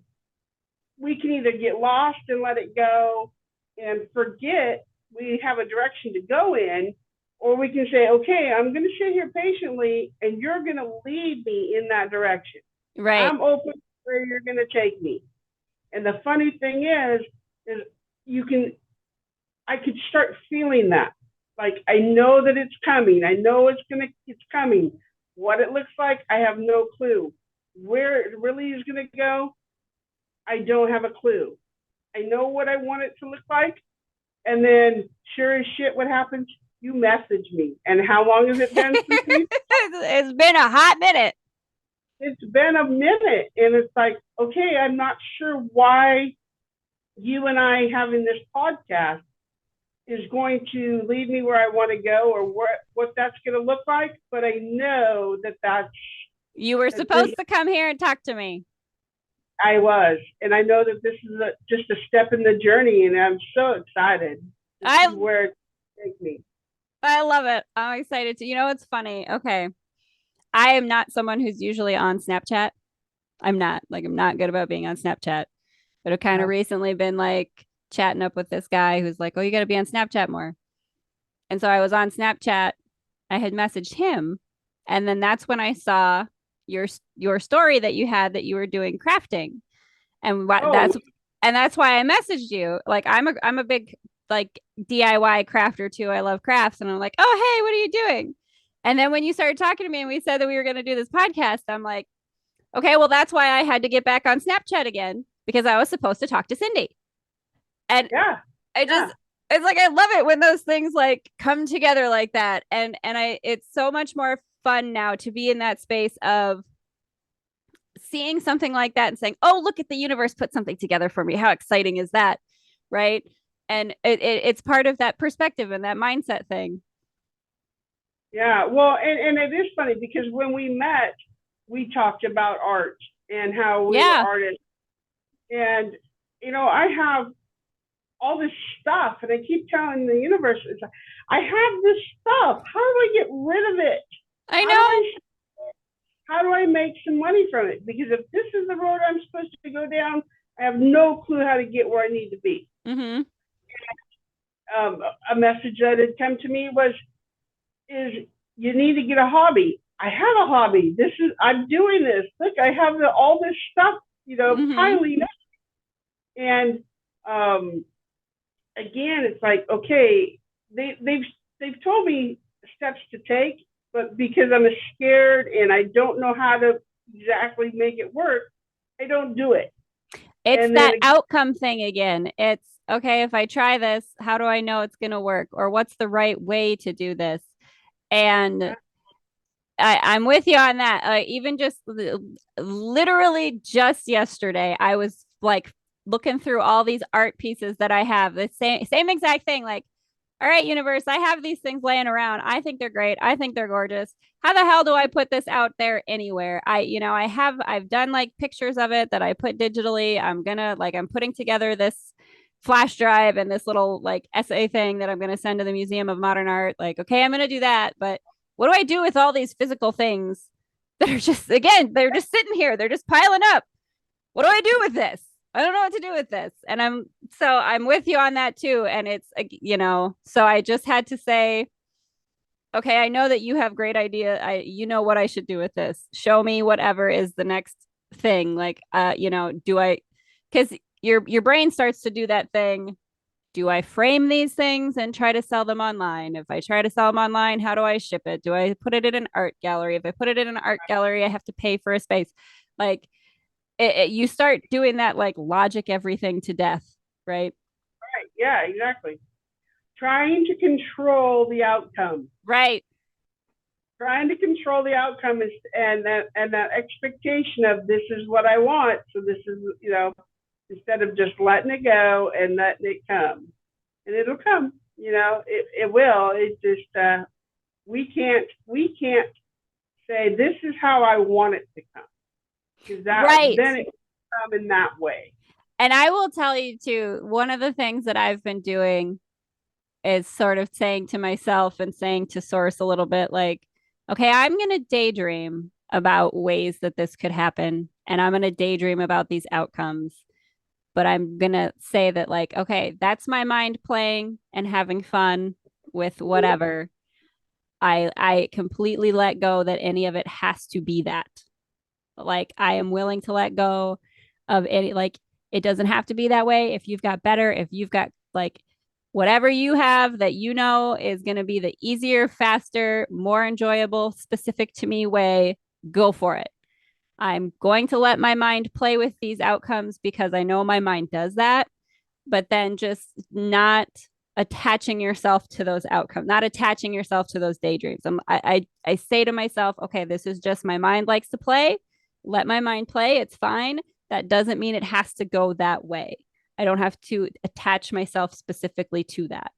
we can either get lost and let it go and forget we have a direction to go in, or we can say, okay, I'm going to sit here patiently and you're going to lead me in that direction. Right. I'm open where you're going to take me. And the funny thing is I could start feeling that. Like, I know that it's coming. I know it's coming. What it looks like, I have no clue. Where it really is going to go, I don't have a clue. I know what I want it to look like. And then, sure as shit, what happens? You message me. And how long has it been since we? It's been a hot minute. It's been a minute. And it's like, okay, I'm not sure why you and I having this podcast is going to lead me where I want to go, or what that's going to look like. But I know that's You were supposed to come here and talk to me. I was, and I know that this is just a step in the journey, and I'm so excited to see where it takes me. I love it. I'm excited to. You know, it's funny. Okay, I am not someone who's usually on Snapchat. I'm not good about being on Snapchat, but I've kind of recently been like chatting up with this guy who's like, "Oh, you got to be on Snapchat more." And so I was on Snapchat. I had messaged him, and then that's when I saw your story that you had that you were doing crafting, and that's why I messaged you. Like I'm a big like DIY crafter too. I love crafts, and I'm like, oh hey, what are you doing? And then when you started talking to me and we said that we were going to do this podcast, I'm like, okay, well that's why I had to get back on Snapchat again because I was supposed to talk to Cindy, and it's like I love it when those things like come together like that, and it's so much more fun now to be in that space of seeing something like that and saying, oh, look at the universe put something together for me. How exciting is that? Right. And it's part of that perspective and that mindset thing. Yeah. Well, and it is funny because when we met, we talked about art and how we were artists. And, you know, I have all this stuff and I keep telling the universe, I have this stuff. How do I get rid of it? I know. How do I make some money from it? Because if this is the road I'm supposed to go down, I have no clue how to get where I need to be. Mm-hmm. A message that had come to me is you need to get a hobby. I have a hobby. I'm doing this. Look, I have all this stuff, you know, piling up. And again, it's like, okay, they've told me steps to take, but because I'm scared and I don't know how to exactly make it work, I don't do it. It's that outcome thing again. It's okay, if I try this, how do I know it's going to work? Or what's the right way to do this? And I'm with you on that. Even just literally just yesterday, I was like looking through all these art pieces that I have. The same exact thing. Like, all right, universe, I have these things laying around. I think they're great. I think they're gorgeous. How the hell do I put this out there anywhere? I've done like pictures of it that I put digitally. I'm putting together this flash drive and this little like essay thing that I'm going to send to the Museum of Modern Art. Like, okay, I'm going to do that. But what do I do with all these physical things that are just, again, they're just sitting here. They're just piling up. What do I do with this? I don't know what to do with this. And I'm with you on that too. And it's, you know, so I just had to say, okay, I know that you have great idea. You know what I should do with this. Show me whatever is the next thing. Like, you know, because your brain starts to do that thing. Do I frame these things and try to sell them online? If I try to sell them online, how do I ship it? Do I put it in an art gallery? If I put it in an art gallery, I have to pay for a space. Like, you start doing that like logic everything to death, right? Right. Yeah, exactly. Trying to control the outcome. Right. Trying to control the outcome and that expectation of this is what I want. So this is, you know, instead of just letting it go and letting it come. And it'll come, you know, it will. It just we can't say this is how I want it to come. Because then it will come in that way. And I will tell you too, one of the things that I've been doing is sort of saying to myself and saying to Source a little bit like, okay, I'm going to daydream about ways that this could happen. And I'm going to daydream about these outcomes. But I'm going to say that like, okay, that's my mind playing and having fun with whatever. I completely let go that any of it has to be that. Like I am willing to let go of any, like it doesn't have to be that way. If you've got better, if you've got like whatever you have that you know is going to be the easier, faster, more enjoyable, specific to me way, go for it. I'm going to let my mind play with these outcomes because I know my mind does that, but then just not attaching yourself to those outcomes, not attaching yourself to those daydreams. I say to myself, okay, this is just my mind likes to play. Let my mind play. It's fine. That doesn't mean it has to go that way. I don't have to attach myself specifically to that.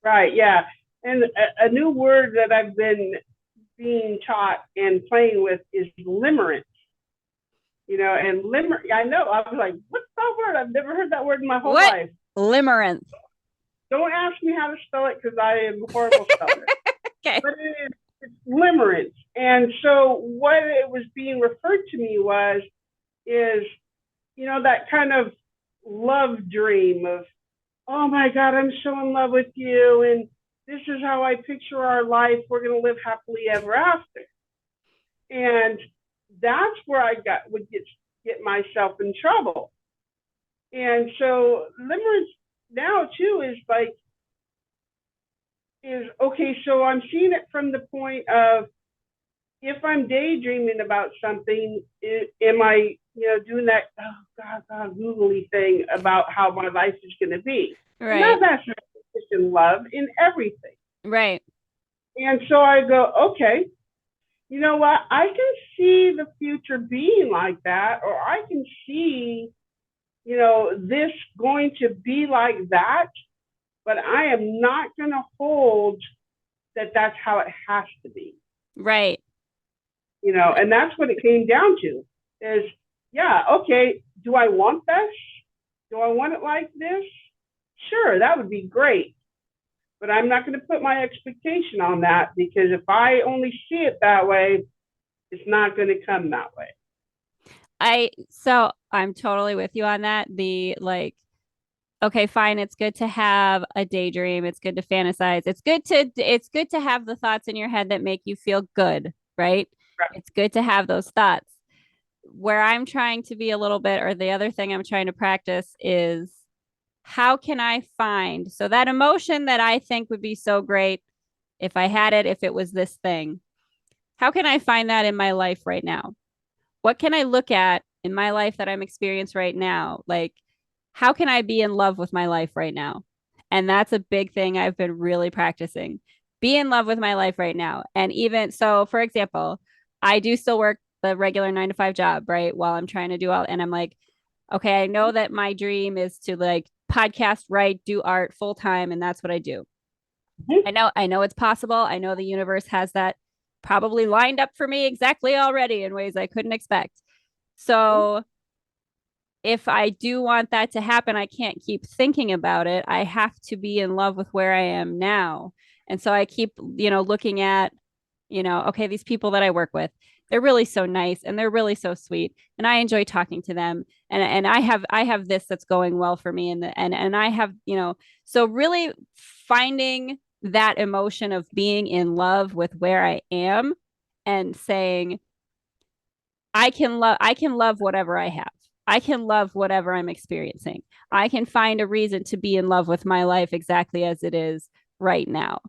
Right. Yeah. And a new word that I've been being taught and playing with is limerence. And I know, I was like, what's that word? I've never heard that word in my whole What? life. Limerence. Don't ask me how to spell it because I am a horrible speller. Okay. But it's limerence. And so what it was being referred to me is, that kind of love dream of, oh my God, I'm so in love with you. And this is how I picture our life. We're going to live happily ever after. And that's where I would get myself in trouble. And so limerence now too is okay. So I'm seeing it from the point of, if I'm daydreaming about something, am I, doing that, oh God, googly thing about how my life is going to be? Right. Now that's in love in everything. Right. And so I go, okay, you know what? I can see the future being like that, or I can see, this going to be like that, but I am not going to hold that that's how it has to be. Right. And that's what it came down to is, yeah, okay, do I want this? Do I want it like this? Sure, that would be great. But I'm not going to put my expectation on that, because if I only see it that way, it's not going to come that way. So I'm totally with you on that. Okay, fine. It's good to have a daydream. It's good to fantasize. It's good to have the thoughts in your head that make you feel good, right? Right. It's good to have those thoughts. Where I'm trying to be a little bit, or the other thing I'm trying to practice is, how can I find, so that emotion that I think would be so great if I had it, if it was this thing, how can I find that in my life right now? What can I look at in my life that I'm experiencing right now? Like, how can I be in love with my life right now? And that's a big thing I've been really practicing. Be in love with my life right now. And even so, for example, I do still work the regular 9 to 5 job, right? While I'm trying to do all, and I'm like, okay, I know that my dream is to podcast, write, do art full time, and that's what I do. Mm-hmm. I know it's possible. I know the universe has that probably lined up for me exactly already in ways I couldn't expect. So if I do want that to happen, I can't keep thinking about it. I have to be in love with where I am now. And so I keep, looking at, okay, these people that I work with, they're really so nice and they're really so sweet. And I enjoy talking to them. And I have this that's going well for me. And I have, so really finding that emotion of being in love with where I am and saying, I can love whatever I have. I can love whatever I'm experiencing. I can find a reason to be in love with my life exactly as it is right now.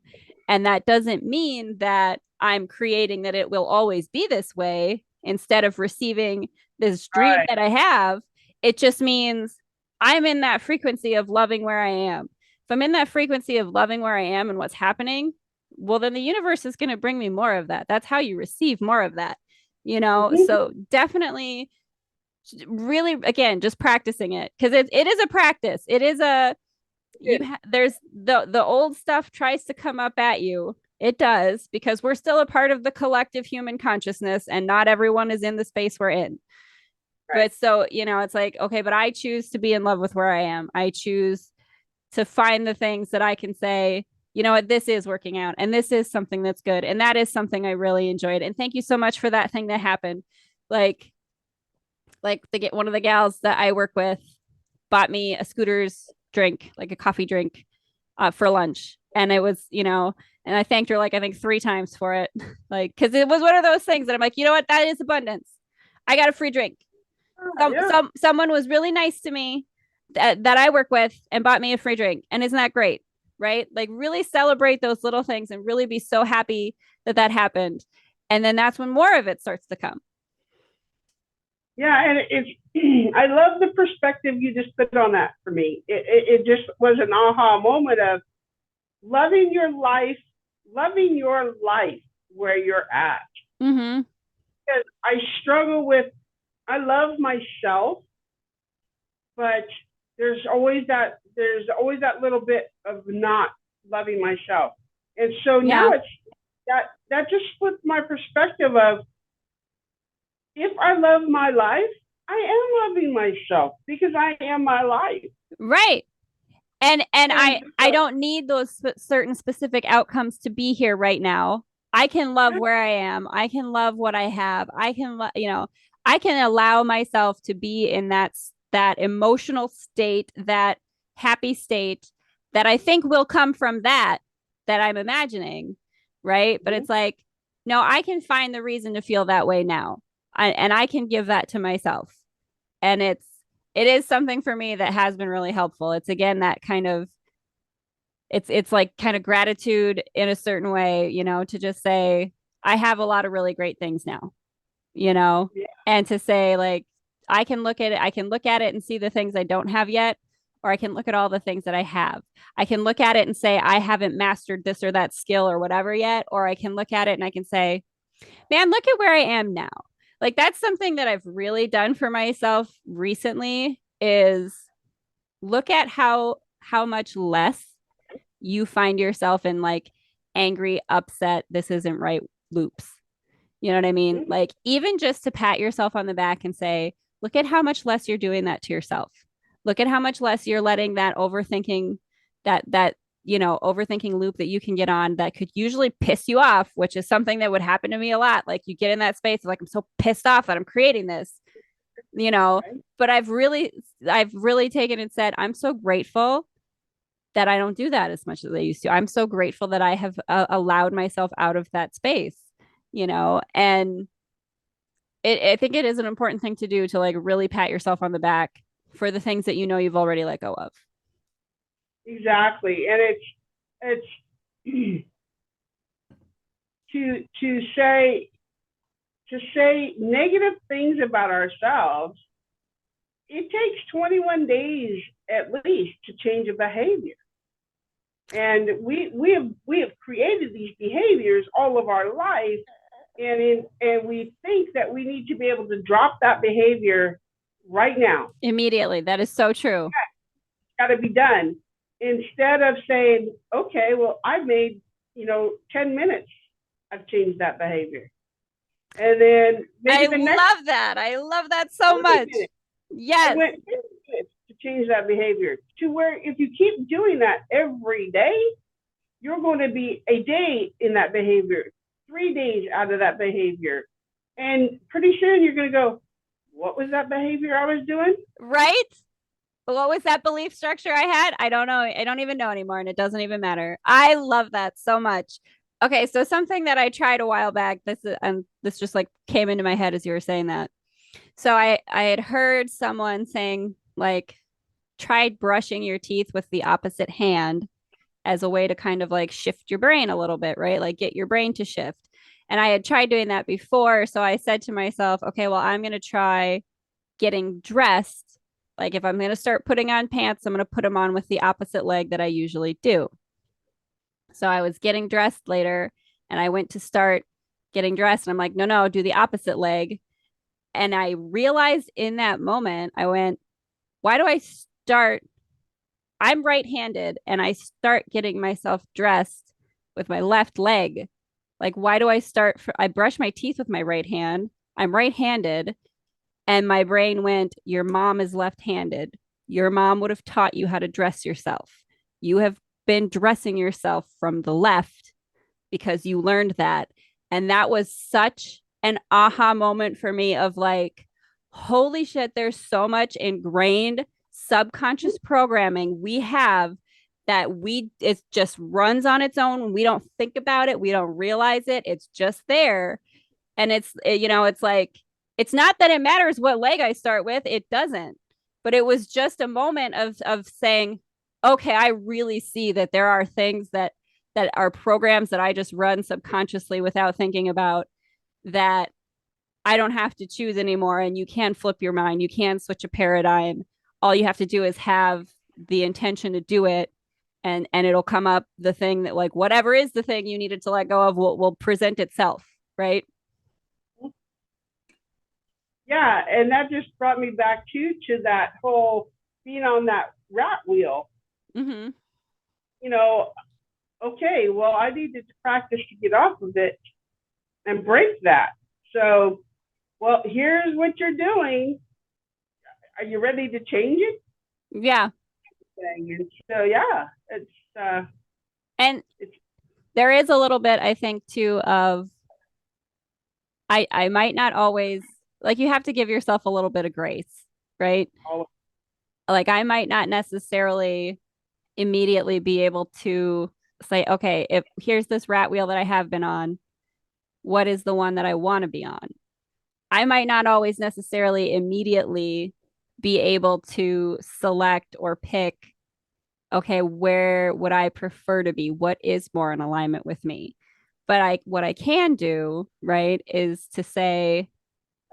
And that doesn't mean that I'm creating that it will always be this way instead of receiving this dream Right. that I have. It just means I'm in that frequency of loving where I am. If I'm in that frequency of loving where I am and what's happening, well, then the universe is going to bring me more of that. That's how you receive more of that. Mm-hmm. So definitely, really, again, just practicing it, because it is a practice. It is a there's the old stuff tries to come up at you. It does, because we're still a part of the collective human consciousness, and not everyone is in the space we're in. Right. But so, it's like, okay, but I choose to be in love with where I am. I choose to find the things that I can say, you know what, this is working out, and this is something that's good, and that is something I really enjoyed, and thank you so much for that thing that happened. Like one of the gals that I work with bought me a Scooter's drink, like a coffee drink, for lunch, and it was, and I thanked her I think 3 times for it, because it was one of those things that I'm like, you know what, that is abundance. I got a free drink. Someone was really nice to me that I work with and bought me a free drink, and isn't that great? Right? Really celebrate those little things and really be so happy that happened. And then that's when more of it starts to come. Yeah, and I love the perspective you just put on that for me. It just was an aha moment of loving your life where you're at. Mm-hmm. Because I struggle with, I love myself, but there's always that little bit of not loving myself. And so Yeah. now it's that just flipped my perspective of, if I love my life, I am loving myself because I am my life. Right. And And I don't need those certain specific outcomes to be here right now. I can love where I am. I can love what I have. I can I can allow myself to be in that emotional state, that happy state that I think will come from that I'm imagining, right? But it's like, no, I can find the reason to feel that way now. And I can give that to myself. And it is something for me that has been really helpful. It's again that kind of it's like kind of gratitude in a certain way, to just say I have a lot of really great things now, yeah, and to say like I can look at it and see the things I don't have yet, or I can look at all the things that I have. I can look at it and say I haven't mastered this or that skill or whatever yet, or I can look at it and I can say, man, look at where I am now. Like that's something that I've really done for myself recently is look at how much less you find yourself in like angry, upset, this isn't right loops. You know what I mean? mm-hmm. Like even just to pat yourself on the back and say, look at how much less you're doing that to yourself. Look at how much less you're letting that overthinking that overthinking loop that you can get on that could usually piss you off, which is something that would happen to me a lot. Like you get in that space, like I'm so pissed off that I'm creating this, Right? but I've really taken and said, I'm so grateful that I don't do that as much as I used to. I'm so grateful that I have allowed myself out of that space, and I think it is an important thing to do to like really pat yourself on the back for the things that you've already let go of. Exactly. And it's to say negative things about ourselves. It takes 21 days at least to change a behavior. And we have created these behaviors all of our life, and we think that we need to be able to drop that behavior right now. Immediately. That is so true. It's got to be done, instead of saying, okay, well, I've made 10 minutes, I've changed that behavior, and then maybe the next I love that so much. minutes, I Yes. went 10 minutes to change that behavior, to where if you keep doing that every day, you're going to be a day in that behavior, 3 days out of that behavior. And pretty soon you're going to go, what was that behavior I was doing? Right? What was that belief structure I had? I don't know. I don't even know anymore, and it doesn't even matter. I love that so much. Okay, so something that I tried a while back, this just like came into my head as you were saying that. So I had heard someone saying like try brushing your teeth with the opposite hand as a way to kind of like shift your brain a little bit, right? Like get your brain to shift. And I had tried doing that before, so I said to myself, okay, well, I'm going to try getting dressed. Like if I'm going to start putting on pants, I'm going to put them on with the opposite leg that I usually do. So I was getting dressed later and I went to start getting dressed and I'm like, no, no, do the opposite leg. And I realized in that moment, I went, why do I start? I'm right handed and I start getting myself dressed with my left leg. Like, why do I start? I brush my teeth with my right hand. I'm right handed. And my brain went, your mom is left handed. Your mom would have taught you how to dress yourself. You have been dressing yourself from the left because you learned that. And that was such an aha moment for me of like, holy shit, there's so much ingrained subconscious programming we have that it just runs on its own. We don't think about it. We don't realize it. It's just there. And it's like, it's not that it matters what leg I start with. It doesn't. But it was just a moment of saying, okay, I really see that there are things that are programs that I just run subconsciously without thinking about, that I don't have to choose anymore. And you can flip your mind. You can switch a paradigm. All you have to do is have the intention to do it. And it'll come up, the thing that like whatever is the thing you needed to let go of will present itself. Right. Yeah, and that just brought me back to that whole being on that rat wheel, Mm-hmm. you know, okay, well, I needed to practice to get off of it and break that. So, well, here's what you're doing. Are you ready to change it? Yeah. And so, yeah, And it's there is a little bit, I think, too, of I might not always like you have to give yourself a little bit of grace, right? all Like I might not necessarily immediately be able to say, okay, if here's this rat wheel that I have been on, what is the one that I want to be on? I might not always necessarily immediately be able to select or pick, okay, where would I prefer to be? What is more in alignment with me? But what I can do, right, is to say,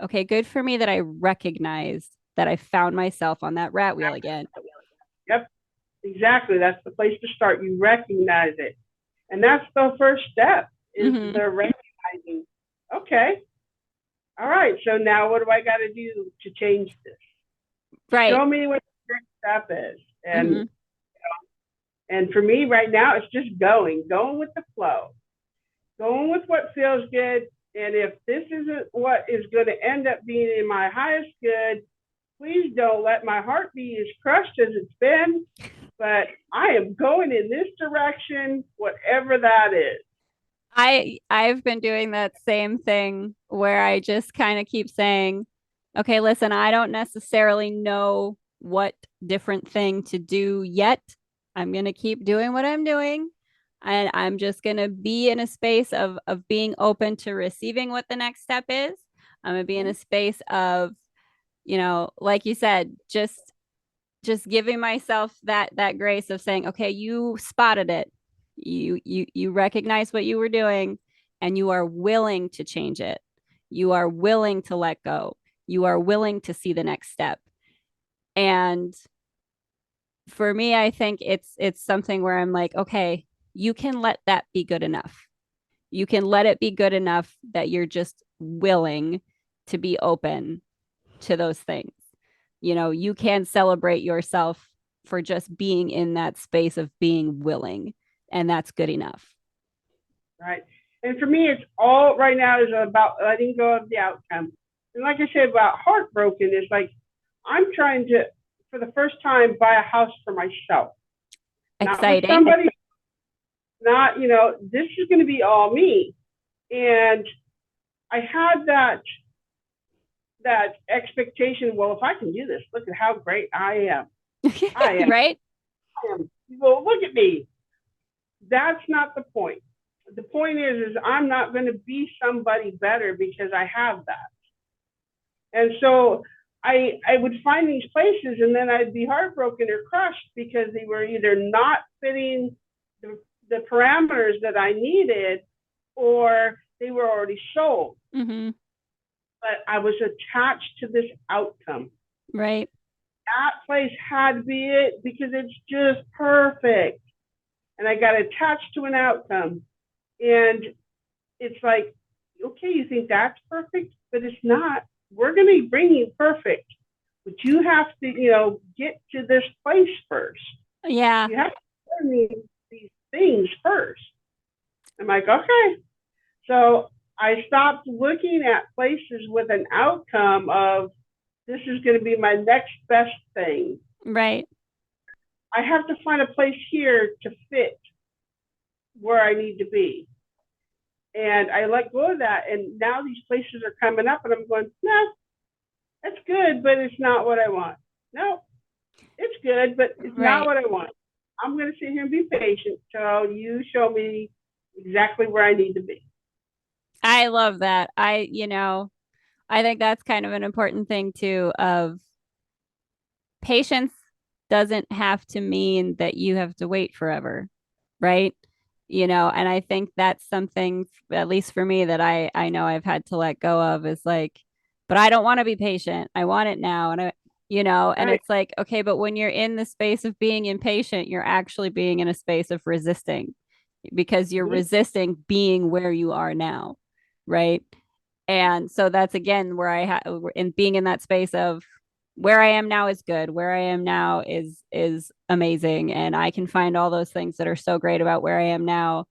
okay, good for me that I recognized that I found myself on that rat wheel again. Yep, exactly. That's the place to start. You recognize it. And that's the first step is Mm-hmm. the recognizing, okay, all right, so now what do I got to do to change this? Right. Show me what the next step is. Mm-hmm. And for me right now, it's just going with the flow, going with what feels good. And if this isn't what is going to end up being in my highest good, please don't let my heart be as crushed as it's been. But I am going in this direction, whatever that is. I've been doing that same thing where I just kind of keep saying, okay, listen, I don't necessarily know what different thing to do yet. I'm going to keep doing what I'm doing and I'm just going to be in a space of being open to receiving what the next step is. I'm going to be in a space of, like you said, just giving myself that grace of saying, okay, you spotted it. You recognize what you were doing and you are willing to change it. You are willing to let go. You are willing to see the next step. And for me, I think it's something where I'm like, okay, you can let that be good enough. You can let it be good enough that you're just willing to be open to those things. You can celebrate yourself for just being in that space of being willing, and that's good enough. Right. And for me, it's all right now is about letting go of the outcome. And like I said about heartbroken, is like I'm trying to, for the first time, buy a house for myself, not with Exciting. somebody. Not, this is going to be all me. And I had that expectation. Well, if I can do this, look at how great I am. I am. Right? I am. Well, look at me. That's not the point. The point is I'm not going to be somebody better because I have that. And so I would find these places and then I'd be heartbroken or crushed because they were either not fitting the parameters that I needed or they were already sold. Mm-hmm. But I was attached to this outcome. Right. That place had to be it because it's just perfect. And I got attached to an outcome. And it's like, okay, you think that's perfect, but it's not. We're going to bring you perfect, but you have to, get to this place first. Yeah. You have to learn these things first. I'm like, okay. So I stopped looking at places with an outcome of this is going to be my next best thing. Right. I have to find a place here to fit where I need to be. And I let go of that. And now these places are coming up and I'm going, no, that's good, but it's not what I want. No, it's good, but it's not what I want. I'm going to sit here and be patient till you show me exactly where I need to be. I love that. I think that's kind of an important thing too of patience doesn't have to mean that you have to wait forever, right? And I think that's something, at least for me, that I know I've had to let go of is like, but I don't want to be patient. I want it now. And Right. it's like, okay, but when you're in the space of being impatient, you're actually being in a space of resisting because you're resisting being where you are now, right? And so that's again where in being in that space of where I am now is good. Where I am now is amazing. And I can find all those things that are so great about where I am now.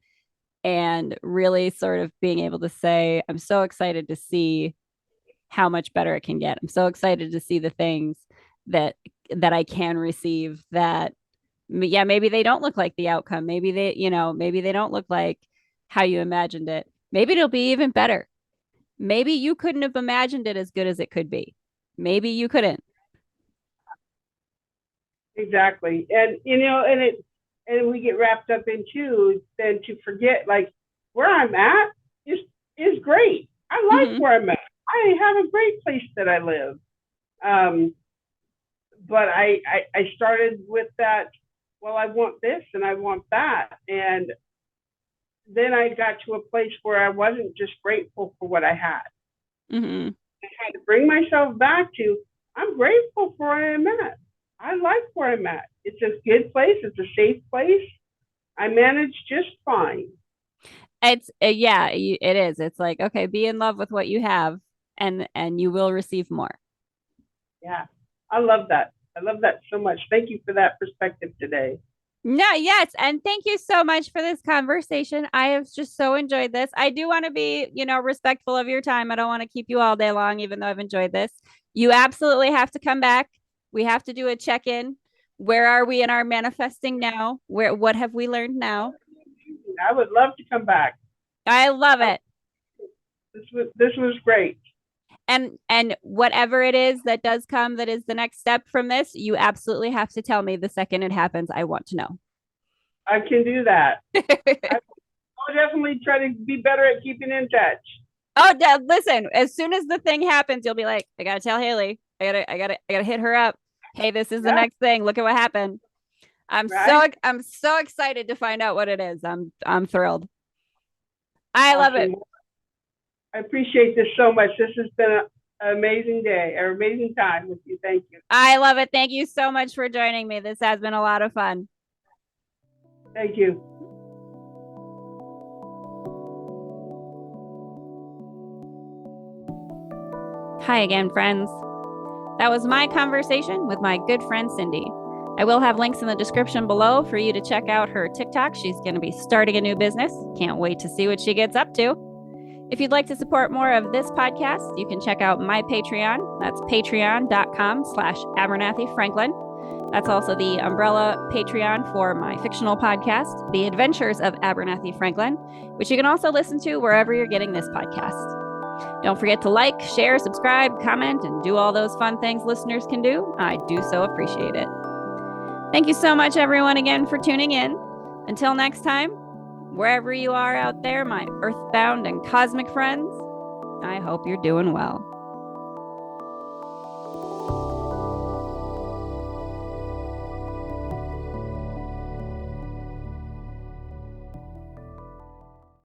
And really sort of being able to say, I'm so excited to see how much better it can get. I'm so excited to see the things that I can receive that, yeah, maybe they don't look like the outcome. Maybe maybe they don't look like how you imagined it. Maybe it'll be even better. Maybe you couldn't have imagined it as good as it could be. Maybe you couldn't. Exactly. And and we get wrapped up into then to forget like where I'm at is great. I like where I'm at. I have a great place that I live. But I started with that, well, I want this and I want that. And then I got to a place where I wasn't just grateful for what I had. I had to bring myself back to, I'm grateful for where I'm at. I like where I'm at. It's a good place. It's a safe place. I manage just fine. It's yeah, it is. It's like, okay, be in love with what you have, and you will receive more. Yeah, I love that. I love that so much. Thank you for that perspective today. No, yes, and thank you so much for this conversation. I have just so enjoyed this. I do want to be, respectful of your time. I don't want to keep you all day long, even though I've enjoyed this. You absolutely have to come back. We have to do a check-in. Where are we in our manifesting now? What have we learned now? I would love to come back. I love it. This was great. And whatever it is that does come, that is the next step from this, you absolutely have to tell me the second it happens. I want to know. I can do that. I'll definitely try to be better at keeping in touch. Oh, listen, as soon as the thing happens, you'll be like, I gotta tell Haley. I gotta hit her up. Hey, this is the next thing. Look at what happened. I'm so excited to find out what it is. I'm thrilled. I love it. I appreciate this so much. This has been an amazing day, an amazing time with you. Thank you. I love it. Thank you so much for joining me. This has been a lot of fun. Thank you. Hi again, friends. That was my conversation with my good friend Cindy. I will have links in the description below for you to check out her TikTok. She's going to be starting a new business. Can't wait to see what she gets up to. If you'd like to support more of this podcast, you can check out my Patreon. That's patreon.com/𝓕𝓻𝓪𝓷𝓴𝓲'. That's also the umbrella Patreon for my fictional podcast, The Adventures of 𝓕𝓻𝓪𝓷𝓭, which you can also listen to wherever you're getting this podcast. Don't forget to like, share, subscribe, comment, and do all those fun things listeners can do. I do so appreciate it. Thank you so much, everyone, again for tuning in. Until next time, wherever you are out there, my earthbound and cosmic friends, I hope you're doing well.